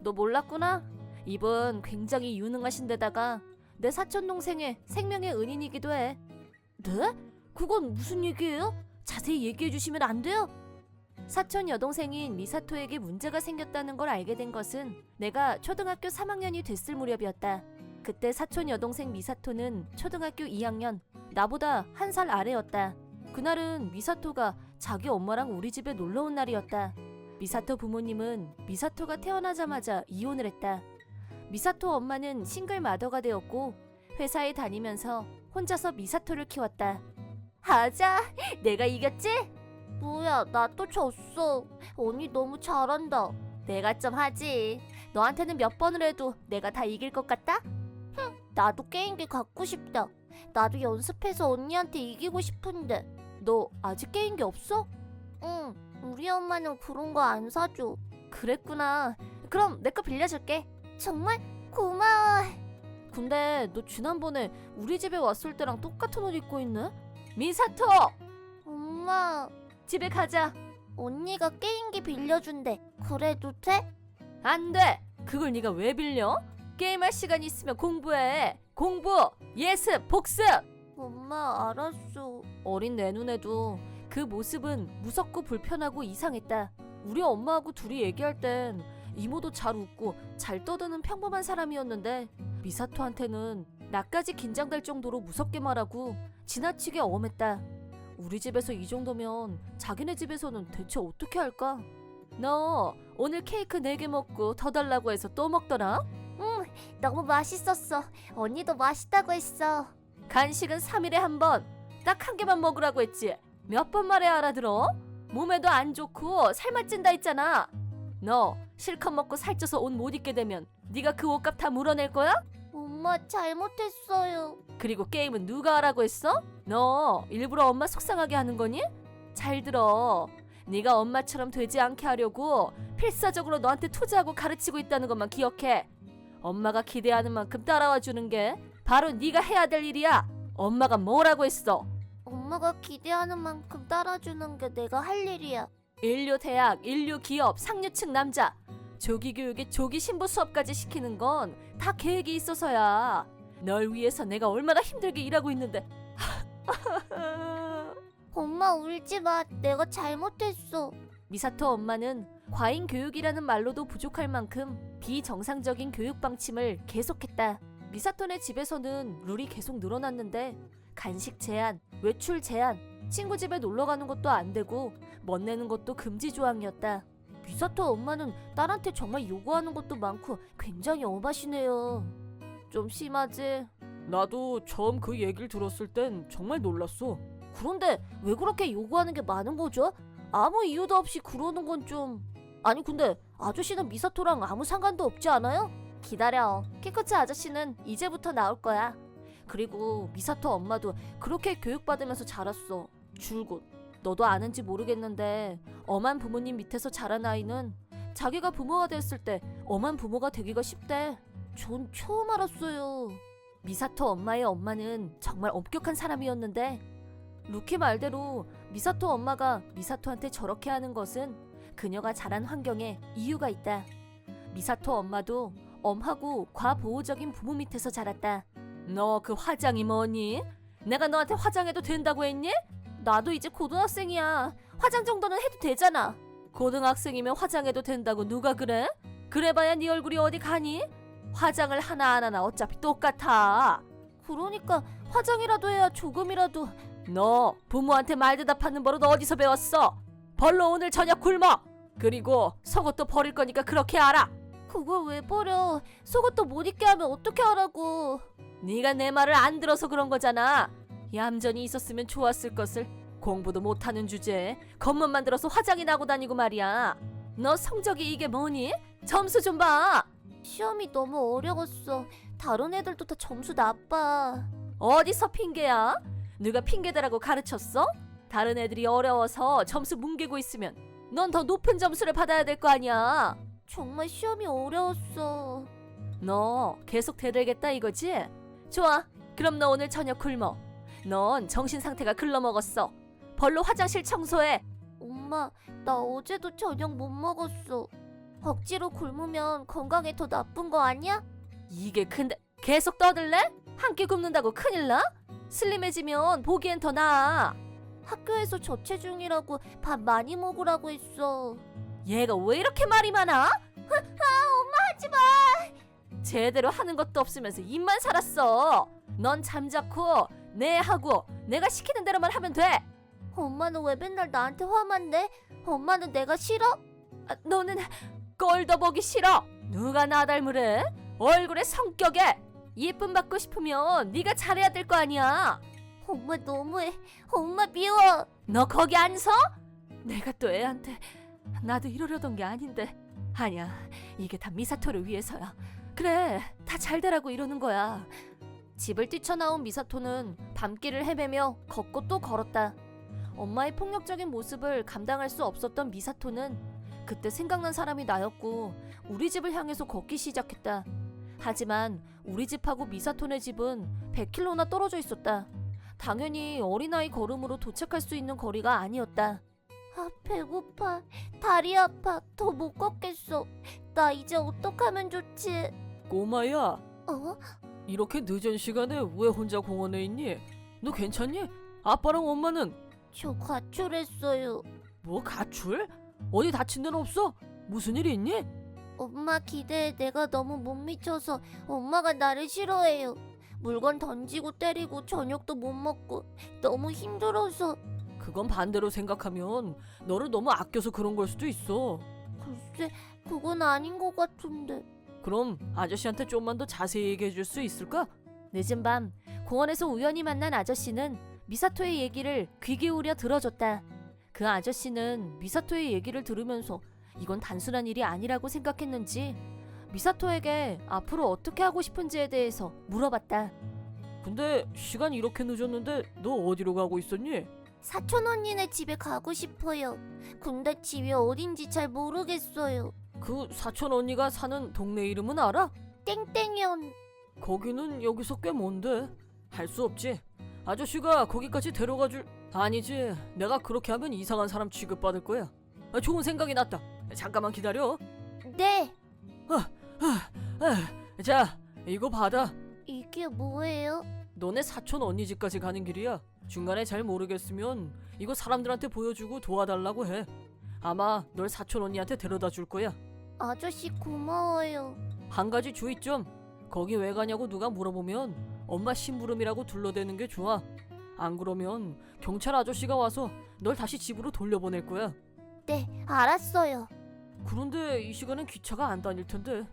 너 몰랐구나? 이분 굉장히 유능하신 데다가 내 사촌 동생의 생명의 은인이기도 해. 네? 그건 무슨 얘기예요? 자세히 얘기해 주시면 안 돼요? 사촌 여동생인 미사토에게 문제가 생겼다는 걸 알게 된 것은 내가 초등학교 3학년이 됐을 무렵이었다. 그때 사촌 여동생 미사토는 초등학교 2학년, 나보다 1살 아래였다. 그날은 미사토가 자기 엄마랑 우리 집에 놀러 온 날이었다. 미사토 부모님은 미사토가 태어나자마자 이혼을 했다. 미사토 엄마는 싱글 마더가 되었고 회사에 다니면서 혼자서 미사토를 키웠다. 하자, 내가 이겼지? 뭐야, 나 또 졌어. 언니 너무 잘한다. 내가 좀 하지. 너한테는 몇 번을 해도 내가 다 이길 것 같다? 나도 게임기 갖고 싶다. 나도 연습해서 언니한테 이기고 싶은데. 너 아직 게임기 없어? 응, 우리 엄마는 그런 거 안 사줘. 그랬구나. 그럼 내 거 빌려줄게. 정말 고마워. 근데 너 지난번에 우리 집에 왔을 때랑 똑같은 옷 입고 있네? 미사토! 엄마, 집에 가자. 언니가 게임기 빌려준대. 그래도 돼? 안 돼! 그걸 네가 왜 빌려? 게임할 시간 있으면 공부해. 공부! 예습! 복습! 엄마, 알았어. 어린 내 눈에도 그 모습은 무섭고 불편하고 이상했다. 우리 엄마하고 둘이 얘기할 땐 이모도 잘 웃고 잘 떠드는 평범한 사람이었는데 미사토한테는 나까지 긴장될 정도로 무섭게 말하고 지나치게 엄했다. 우리 집에서 이 정도면 자기네 집에서는 대체 어떻게 할까? 너 오늘 케이크 4개 먹고 더 달라고 해서 또 먹더라? 응, 너무 맛있었어. 언니도 맛있다고 했어. 간식은 3일에 한 번. 딱 1개만 먹으라고 했지. 몇 번 말해 알아들어? 몸에도 안 좋고 살만 찐다 했잖아. 너 실컷 먹고 살쪄서 옷 못 입게 되면 네가 그 옷값 다 물어낼 거야? 엄마, 잘못했어요. 그리고 게임은 누가 하라고 했어? 너 일부러 엄마 속상하게 하는 거니? 잘 들어. 네가 엄마처럼 되지 않게 하려고 필사적으로 너한테 투자하고 가르치고 있다는 것만 기억해. 엄마가 기대하는 만큼 따라와 주는 게 바로 네가 해야 될 일이야. 엄마가 뭐라고 했어? 엄마가 기대하는 만큼 따라주는 게 내가 할 일이야. 인류 대학, 인류 기업, 상류층 남자. 조기 교육에 조기 신부 수업까지 시키는 건 다 계획이 있어서야. 널 위해서 내가 얼마나 힘들게 일하고 있는데. 엄마, 울지 마. 내가 잘못했어. 미사토 엄마는 과잉 교육이라는 말로도 부족할 만큼 비정상적인 교육 방침을 계속했다. 미사토네 집에서는 룰이 계속 늘어났는데 간식 제한, 외출 제한, 친구 집에 놀러 가는 것도 안 되고 멋내는 것도 금지 조항이었다. 미사토 엄마는 딸한테 정말 요구하는 것도 많고 굉장히 엄하시네요. 좀 심하지? 나도 처음 그 얘기를 들었을 땐 정말 놀랐어. 그런데 왜 그렇게 요구하는 게 많은 거죠? 아무 이유도 없이 그러는 건 좀... 아니, 근데 아저씨는 미사토랑 아무 상관도 없지 않아요? 기다려. 키코츠 아저씨는 이제부터 나올 거야. 그리고 미사토 엄마도 그렇게 교육받으면서 자랐어. 줄곧. 너도 아는지 모르겠는데 엄한 부모님 밑에서 자란 아이는 자기가 부모가 됐을 때 엄한 부모가 되기가 쉽대. 전 처음 알았어요. 미사토 엄마의 엄마는 정말 엄격한 사람이었는데 루키 말대로 미사토 엄마가 미사토한테 저렇게 하는 것은 그녀가 자란 환경에 이유가 있다. 미사토 엄마도 엄하고 과보호적인 부모 밑에서 자랐다. 너 그 화장이 뭐니? 내가 너한테 화장해도 된다고 했니? 나도 이제 고등학생이야. 화장 정도는 해도 되잖아. 고등학생이면 화장해도 된다고 누가 그래? 그래봐야 네 얼굴이 어디 가니? 화장을 하나하나 어차피 똑같아. 그러니까 화장이라도 해야 조금이라도. 너 부모한테 말 대답하는 버릇 어디서 배웠어? 벌로 오늘 저녁 굶어. 그리고 속옷도 버릴 거니까 그렇게 알아. 그걸 왜 버려? 속옷도 못 입게 하면 어떻게 하라고. 네가 내 말을 안 들어서 그런 거잖아. 얌전히 있었으면 좋았을 것을. 공부도 못하는 주제에 겉멋만 들어서 화장이 나고 다니고 말이야. 너 성적이 이게 뭐니? 점수 좀 봐. 시험이 너무 어려웠어. 다른 애들도 다 점수 나빠. 어디서 핑계야? 누가 핑계대라고 가르쳤어? 다른 애들이 어려워서 점수 뭉개고 있으면 넌 더 높은 점수를 받아야 될 거 아니야. 정말 시험이 어려웠어. 너 계속 대들겠다 이거지? 좋아. 그럼 너 오늘 저녁 굶어. 넌 정신 상태가 글러먹었어. 벌로 화장실 청소해. 엄마, 나 어제도 저녁 못 먹었어. 억지로 굶으면 건강에 더 나쁜 거 아니야? 이게 근데 계속 떠들래? 한 끼 굶는다고 큰일 나? 슬림해지면 보기엔 더 나아. 학교에서 저체중이라고 밥 많이 먹으라고 했어. 얘가 왜 이렇게 말이 많아? 엄마 하지마. 제대로 하는 것도 없으면서 입만 살았어. 넌 잠자코 내 하고 내가 시키는 대로만 하면 돼. 엄마는 왜 맨날 나한테 화만 내? 엄마는 내가 싫어? 너는 꼴도 보기 싫어. 누가 나 닮으래? 얼굴에 성격에. 예쁨 받고 싶으면 네가 잘해야 될 거 아니야. 엄마 너무해. 엄마 미워. 너 거기 안 서? 내가 또 애한테 나도 이러려던 게 아닌데. 아니야, 이게 다 미사토를 위해서야. 그래, 다 잘 되라고 이러는 거야. 집을 뛰쳐나온 미사토는 밤길을 헤매며 걷고 또 걸었다. 엄마의 폭력적인 모습을 감당할 수 없었던 미사토는 그때 생각난 사람이 나였고 우리 집을 향해서 걷기 시작했다. 하지만 우리 집하고 미사토네 집은 100km나 떨어져 있었다. 당연히 어린아이 걸음으로 도착할 수 있는 거리가 아니었다. 아, 배고파. 다리 아파. 더 못 걷겠어. 나 이제 어떡하면 좋지? 꼬마야, 어? 이렇게 늦은 시간에 왜 혼자 공원에 있니? 너 괜찮니? 아빠랑 엄마는? 저 가출했어요. 뭐 가출? 어디 다친 데는 없어? 무슨 일이 있니? 엄마 기대에 내가 너무 못 미쳐서 엄마가 나를 싫어해요. 물건 던지고 때리고 저녁도 못 먹고 너무 힘들어서. 그건 반대로 생각하면 너를 너무 아껴서 그런 걸 수도 있어. 글쎄, 그건 아닌 것 같은데. 그럼 아저씨한테 좀만 더 자세히 얘기해 줄 수 있을까? 늦은 밤 공원에서 우연히 만난 아저씨는 미사토의 얘기를 귀 기울여 들어줬다. 그 아저씨는 미사토의 얘기를 들으면서 이건 단순한 일이 아니라고 생각했는지 미사토에게 앞으로 어떻게 하고 싶은지에 대해서 물어봤다. 근데 시간 이렇게 늦었는데 너 어디로 가고 있었니? 사촌 언니네 집에 가고 싶어요. 근데 집이 어딘지 잘 모르겠어요. 그 사촌 언니가 사는 동네 이름은 알아? 땡땡현. 거기는 여기서 꽤 먼데. 할 수 없지. 아저씨가 거기까지 데려가 줄... 아니지. 내가 그렇게 하면 이상한 사람 취급받을 거야. 좋은 생각이 났다. 잠깐만 기다려. 네. 자, 이거 받아. 이게 뭐예요? 너네 사촌 언니 집까지 가는 길이야. 중간에 잘 모르겠으면 이거 사람들한테 보여주고 도와달라고 해. 아마 널 사촌 언니한테 데려다 줄 거야. 아저씨 고마워요. 한 가지 주의점. 거기 왜 가냐고 누가 물어보면 엄마 심부름이라고 둘러대는 게 좋아. 안 그러면 경찰 아저씨가 와서 널 다시 집으로 돌려보낼 거야. 네, 알았어요. 그런데 이 시간엔 기차가 안 다닐 텐데.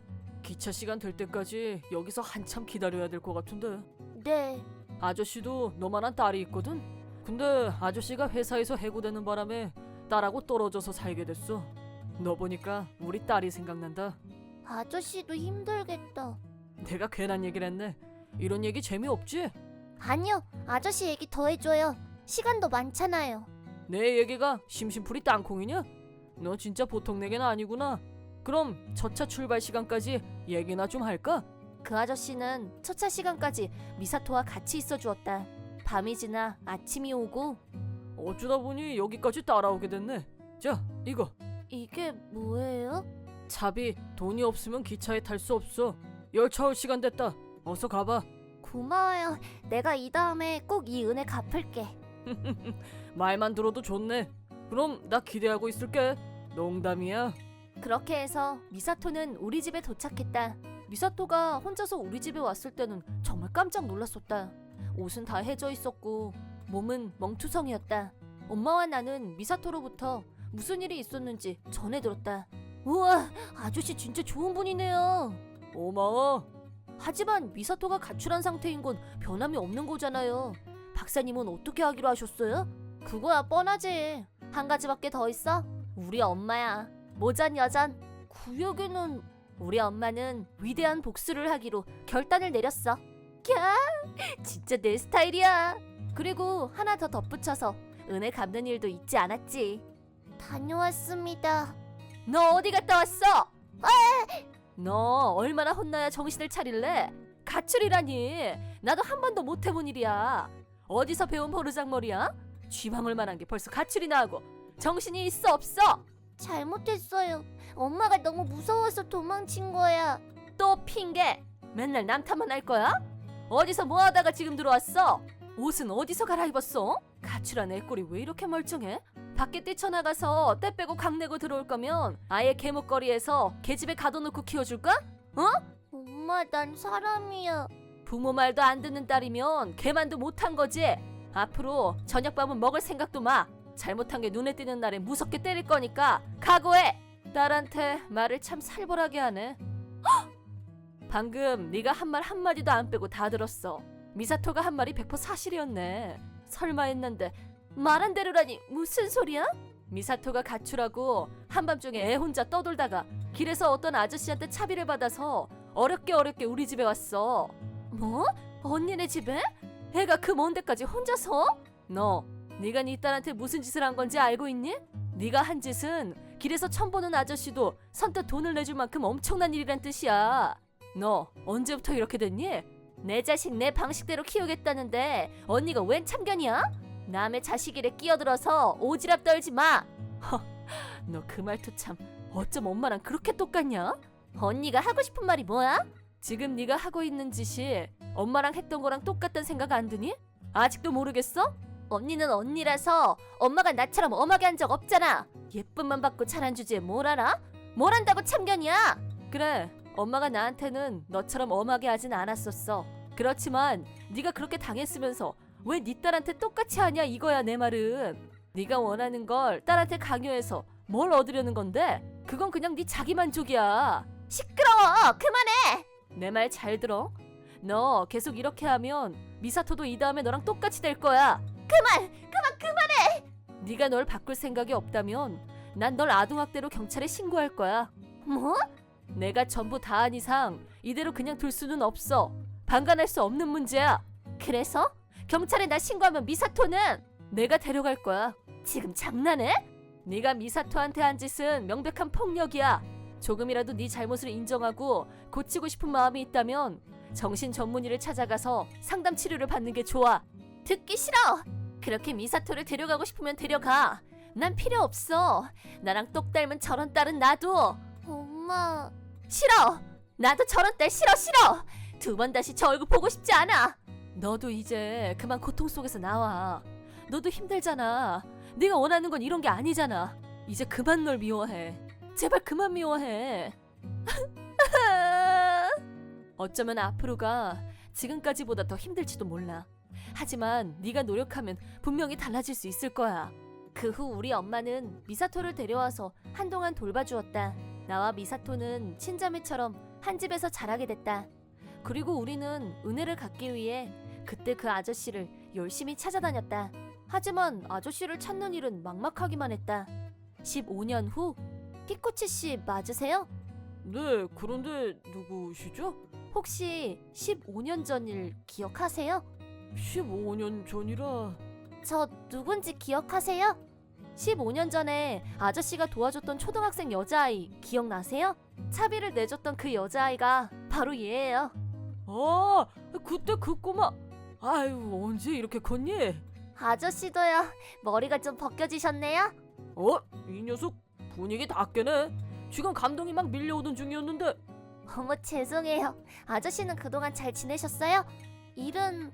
기차 시간 될 때까지 여기서 한참 기다려야 될 것 같은데. 네. 아저씨도 너만한 딸이 있거든. 근데 아저씨가 회사에서 해고되는 바람에 딸하고 떨어져서 살게 됐어. 너 보니까 우리 딸이 생각난다. 아저씨도 힘들겠다. 내가 괜한 얘기를 했네. 이런 얘기 재미없지? 아니요, 아저씨 얘기 더 해줘요. 시간도 많잖아요. 내 얘기가 심심풀이 땅콩이냐? 너 진짜 보통 내게는 아니구나. 그럼 첫차 출발 시간까지 얘기나 좀 할까? 그 아저씨는 첫차 시간까지 미사토와 같이 있어 주었다. 밤이 지나 아침이 오고 어쩌다 보니 여기까지 따라오게 됐네. 자, 이거. 이게 뭐예요? 차비, 돈이 없으면 기차에 탈 수 없어. 열차 올 시간 됐다. 어서 가봐. 고마워요. 내가 이 다음에 꼭 이 은혜 갚을게. 말만 들어도 좋네. 그럼 나 기대하고 있을게. 농담이야. 그렇게 해서 미사토는 우리 집에 도착했다. 미사토가 혼자서 우리 집에 왔을 때는 정말 깜짝 놀랐었다. 옷은 다 해져 있었고 몸은 멍투성이었다. 엄마와 나는 미사토로부터 무슨 일이 있었는지 전해 들었다. 우와, 아저씨 진짜 좋은 분이네요. 고마워. 하지만 미사토가 가출한 상태인 건 변함이 없는 거잖아요. 박사님은 어떻게 하기로 하셨어요? 그거야 뻔하지. 한 가지밖에 더 있어. 우리 엄마야. 모전 여전. 그 얘기는 우리 엄마는 위대한 복수를 하기로 결단을 내렸어. 캬, 진짜 내 스타일이야. 그리고 하나 더 덧붙여서 은혜 갚는 일도 잊지 않았지. 다녀왔습니다. 너 어디 갔다 왔어? 너 얼마나 혼나야 정신을 차릴래? 가출이라니. 나도 한 번도 못 해본 일이야. 어디서 배운 버르장머리야? 쥐방울 만한 게 벌써 가출이나 하고 정신이 있어 없어? 잘못했어요. 엄마가 너무 무서워서 도망친 거야. 또 핑계. 맨날 남 탓만 할 거야? 어디서 뭐 하다가 지금 들어왔어? 옷은 어디서 갈아입었어? 가출한 애 꼴이 왜 이렇게 멀쩡해? 밖에 뛰쳐나가서 때 빼고 강내고 들어올 거면 아예 개목걸이에서 개집에 가둬놓고 키워줄까? 엄마, 난 사람이야. 부모 말도 안 듣는 딸이면 개만도 못한 거지. 앞으로 저녁밥은 먹을 생각도 마. 잘못한 게 눈에 띄는 날에 무섭게 때릴 거니까 각오해. 딸한테 말을 참 살벌하게 하네. 방금 네가 한 말 한마디도 안 빼고 다 들었어. 미사토가 한 말이 100% 사실이었네. 설마 했는데 말한 대로라니 무슨 소리야? 미사토가 가출하고 한밤중에 애 혼자 떠돌다가 길에서 어떤 아저씨한테 차비를 받아서 어렵게 우리 집에 왔어. 뭐? 언니네 집에? 애가 그 먼 데까지 혼자서? 너, 네가 네 딸한테 무슨 짓을 한 건지 알고 있니? 네가 한 짓은 길에서 처음 보는 아저씨도 선뜻 돈을 내줄 만큼 엄청난 일이란 뜻이야. 너 언제부터 이렇게 됐니? 내 자식 내 방식대로 키우겠다는데 언니가 웬 참견이야? 남의 자식 일에 끼어들어서 오지랖 떨지 마. 너 그 말투 참 어쩜 엄마랑 그렇게 똑같냐? 언니가 하고 싶은 말이 뭐야? 지금 네가 하고 있는 짓이 엄마랑 했던 거랑 똑같다는 생각 안 드니? 아직도 모르겠어? 언니는 언니라서 엄마가 나처럼 엄하게 한 적 없잖아. 예쁨만 받고 자란 주제에 뭘 알아? 뭘 안다고 참견이야? 그래, 엄마가 나한테는 너처럼 엄하게 하진 않았었어. 그렇지만 네가 그렇게 당했으면서 왜 네 딸한테 똑같이 하냐 이거야 내 말은. 네가 원하는 걸 딸한테 강요해서 뭘 얻으려는 건데 그건 그냥 네 자기 만족이야. 시끄러워. 그만해. 내 말 잘 들어. 너 계속 이렇게 하면 미사토도 이 다음에 너랑 똑같이 될 거야. 그만해. 네가 널 바꿀 생각이 없다면 난 널 아동학대로 경찰에 신고할 거야. 뭐? 내가 전부 다 한 이상 이대로 그냥 둘 수는 없어. 방관할 수 없는 문제야. 그래서? 경찰에 나 신고하면 미사토는? 내가 데려갈 거야. 지금 장난해? 네가 미사토한테 한 짓은 명백한 폭력이야. 조금이라도 네 잘못을 인정하고 고치고 싶은 마음이 있다면 정신 전문의를 찾아가서 상담 치료를 받는 게 좋아. 듣기 싫어. 그렇게 미사토를 데려가고 싶으면 데려가. 난 필요 없어. 나랑 똑 닮은 저런 딸은 놔둬. 엄마. 싫어. 나도 저런 딸 싫어. 두 번 다시 저 얼굴 보고 싶지 않아. 너도 이제 그만 고통 속에서 나와. 너도 힘들잖아. 네가 원하는 건 이런 게 아니잖아. 이제 그만 널 미워해. 제발 그만 미워해. 어쩌면 앞으로가 지금까지보다 더 힘들지도 몰라. 하지만 네가 노력하면 분명히 달라질 수 있을 거야. 그 후 우리 엄마는 미사토를 데려와서 한동안 돌봐주었다. 나와 미사토는 친자매처럼 한 집에서 자라게 됐다. 그리고 우리는 은혜를 갚기 위해 그때 그 아저씨를 열심히 찾아다녔다. 하지만 아저씨를 찾는 일은 막막하기만 했다. 15년 후, 피코치 씨 맞으세요? 네, 그런데 누구시죠? 혹시 15년 전 일 기억하세요? 15년 전이라... 저 누군지 기억하세요? 15년 전에 아저씨가 도와줬던 초등학생 여자아이 기억나세요? 차비를 내줬던 그 여자아이가 바로 얘예요. 아, 그때 그 꼬마... 아유, 언제 이렇게 컸니? 아저씨도요. 머리가 좀 벗겨지셨네요. 이 녀석 분위기 다 깨네. 지금 감동이 막 밀려오던 중이었는데. 어머, 죄송해요. 아저씨는 그동안 잘 지내셨어요? 일은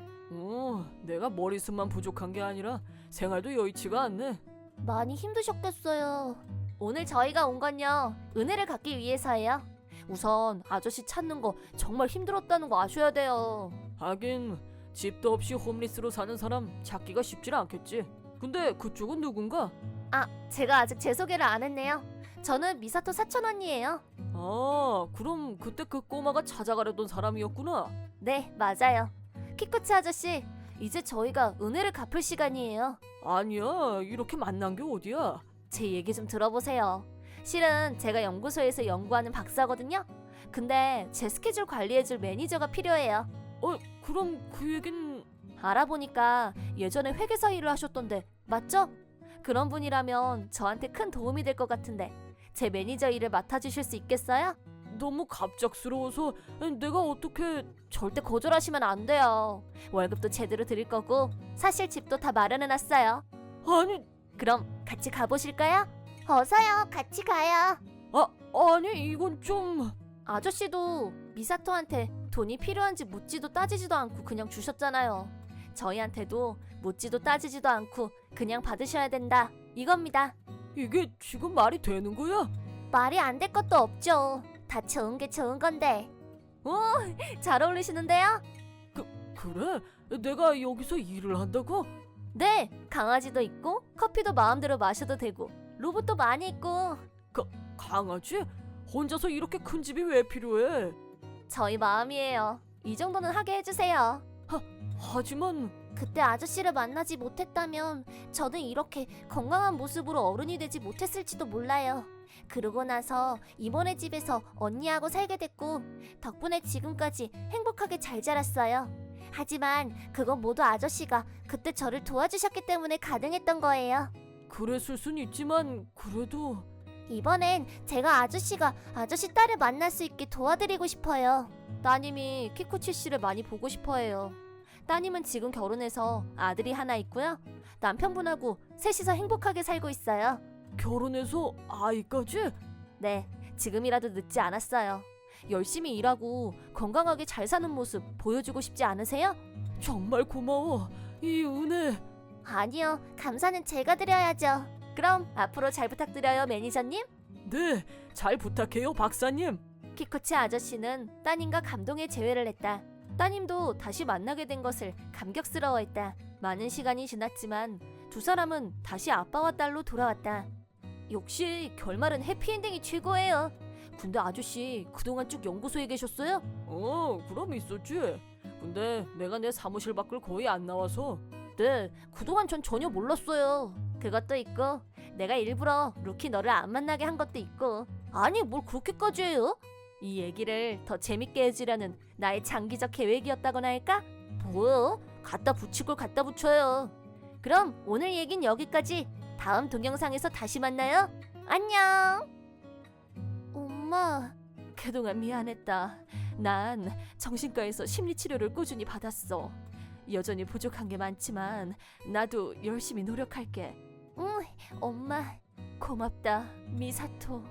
내가 머리숱만 부족한 게 아니라 생활도 여의치가 않네. 많이 힘드셨겠어요. 오늘 저희가 온 건요, 은혜를 갚기 위해서예요. 우선 아저씨 찾는 거 정말 힘들었다는 거 아셔야 돼요. 하긴 집도 없이 홈리스로 사는 사람 찾기가 쉽질 않겠지. 근데 그쪽은 누군가? 아, 제가 아직 제 소개를 안 했네요. 저는 미사토 사촌 언니예요. 아, 그럼 그때 그 꼬마가 찾아가려던 사람이었구나. 네, 맞아요. 키코치 아저씨, 이제 저희가 은혜를 갚을 시간이에요. 아니야, 이렇게 만난 게 어디야? 제 얘기 좀 들어보세요. 실은 제가 연구소에서 연구하는 박사거든요. 근데 제 스케줄 관리해줄 매니저가 필요해요. 그럼 그 얘긴... 알아보니까 예전에 회계사 일을 하셨던데 맞죠? 그런 분이라면 저한테 큰 도움이 될 것 같은데 제 매니저 일을 맡아주실 수 있겠어요? 너무 갑작스러워서 내가 어떻게... 절대 거절하시면 안 돼요. 월급도 제대로 드릴 거고 사실 집도 다 마련해놨어요. 아니... 그럼 같이 가보실까요? 어서요, 같이 가요. 아니 이건 좀... 아저씨도 미사토한테 돈이 필요한지 묻지도 따지지도 않고 그냥 주셨잖아요. 저희한테도 묻지도 따지지도 않고 그냥 받으셔야 된다, 이겁니다. 이게 지금 말이 되는 거야? 말이 안 될 것도 없죠. 다 좋은 게 좋은 건데. 잘 어울리시는데요? 그래? 내가 여기서 일을 한다고? 네, 강아지도 있고 커피도 마음대로 마셔도 되고 로봇도 많이 있고. 강아지? 혼자서 이렇게 큰 집이 왜 필요해? 저희 마음이에요. 이 정도는 하게 해주세요. 하지만... 그때 아저씨를 만나지 못했다면 저는 이렇게 건강한 모습으로 어른이 되지 못했을지도 몰라요. 그러고 나서 이모네 집에서 언니하고 살게 됐고 덕분에 지금까지 행복하게 잘 자랐어요. 하지만 그건 모두 아저씨가 그때 저를 도와주셨기 때문에 가능했던 거예요. 그랬을 순 있지만 그래도... 이번엔 제가 아저씨가 아저씨 딸을 만날 수 있게 도와드리고 싶어요. 따님이 키쿠치 씨를 많이 보고 싶어해요. 따님은 지금 결혼해서 아들이 하나 있고요. 남편분하고 셋이서 행복하게 살고 있어요. 결혼해서 아이까지? 네, 지금이라도 늦지 않았어요. 열심히 일하고 건강하게 잘 사는 모습 보여주고 싶지 않으세요? 정말 고마워. 이 은혜... 아니요, 감사는 제가 드려야죠. 그럼 앞으로 잘 부탁드려요, 매니저님. 네, 잘 부탁해요, 박사님. 키쿠치 아저씨는 따님과 감동의 재회를 했다. 따님도 다시 만나게 된 것을 감격스러워했다. 많은 시간이 지났지만 두 사람은 다시 아빠와 딸로 돌아왔다. 역시 결말은 해피엔딩이 최고예요. 근데 아저씨 그동안 쭉 연구소에 계셨어요? 그럼 있었지. 근데 내가 내 사무실 밖을 거의 안 나와서... 네, 그동안 전 전혀 몰랐어요. 그것도 있고 내가 일부러 루키 너를 안 만나게 한 것도 있고. 아니, 뭘 그렇게까지 해요? 이 얘기를 더 재밌게 해주려는 나의 장기적 계획이었다고나 할까? 뭐요? 갖다 붙이고 갖다 붙여요. 그럼 오늘 얘긴 여기까지. 다음 동영상에서 다시 만나요. 안녕. 엄마, 그동안 미안했다. 난 정신과에서 심리치료를 꾸준히 받았어. 여전히 부족한 게 많지만 나도 열심히 노력할게. 엄마. 고맙다, 미사토.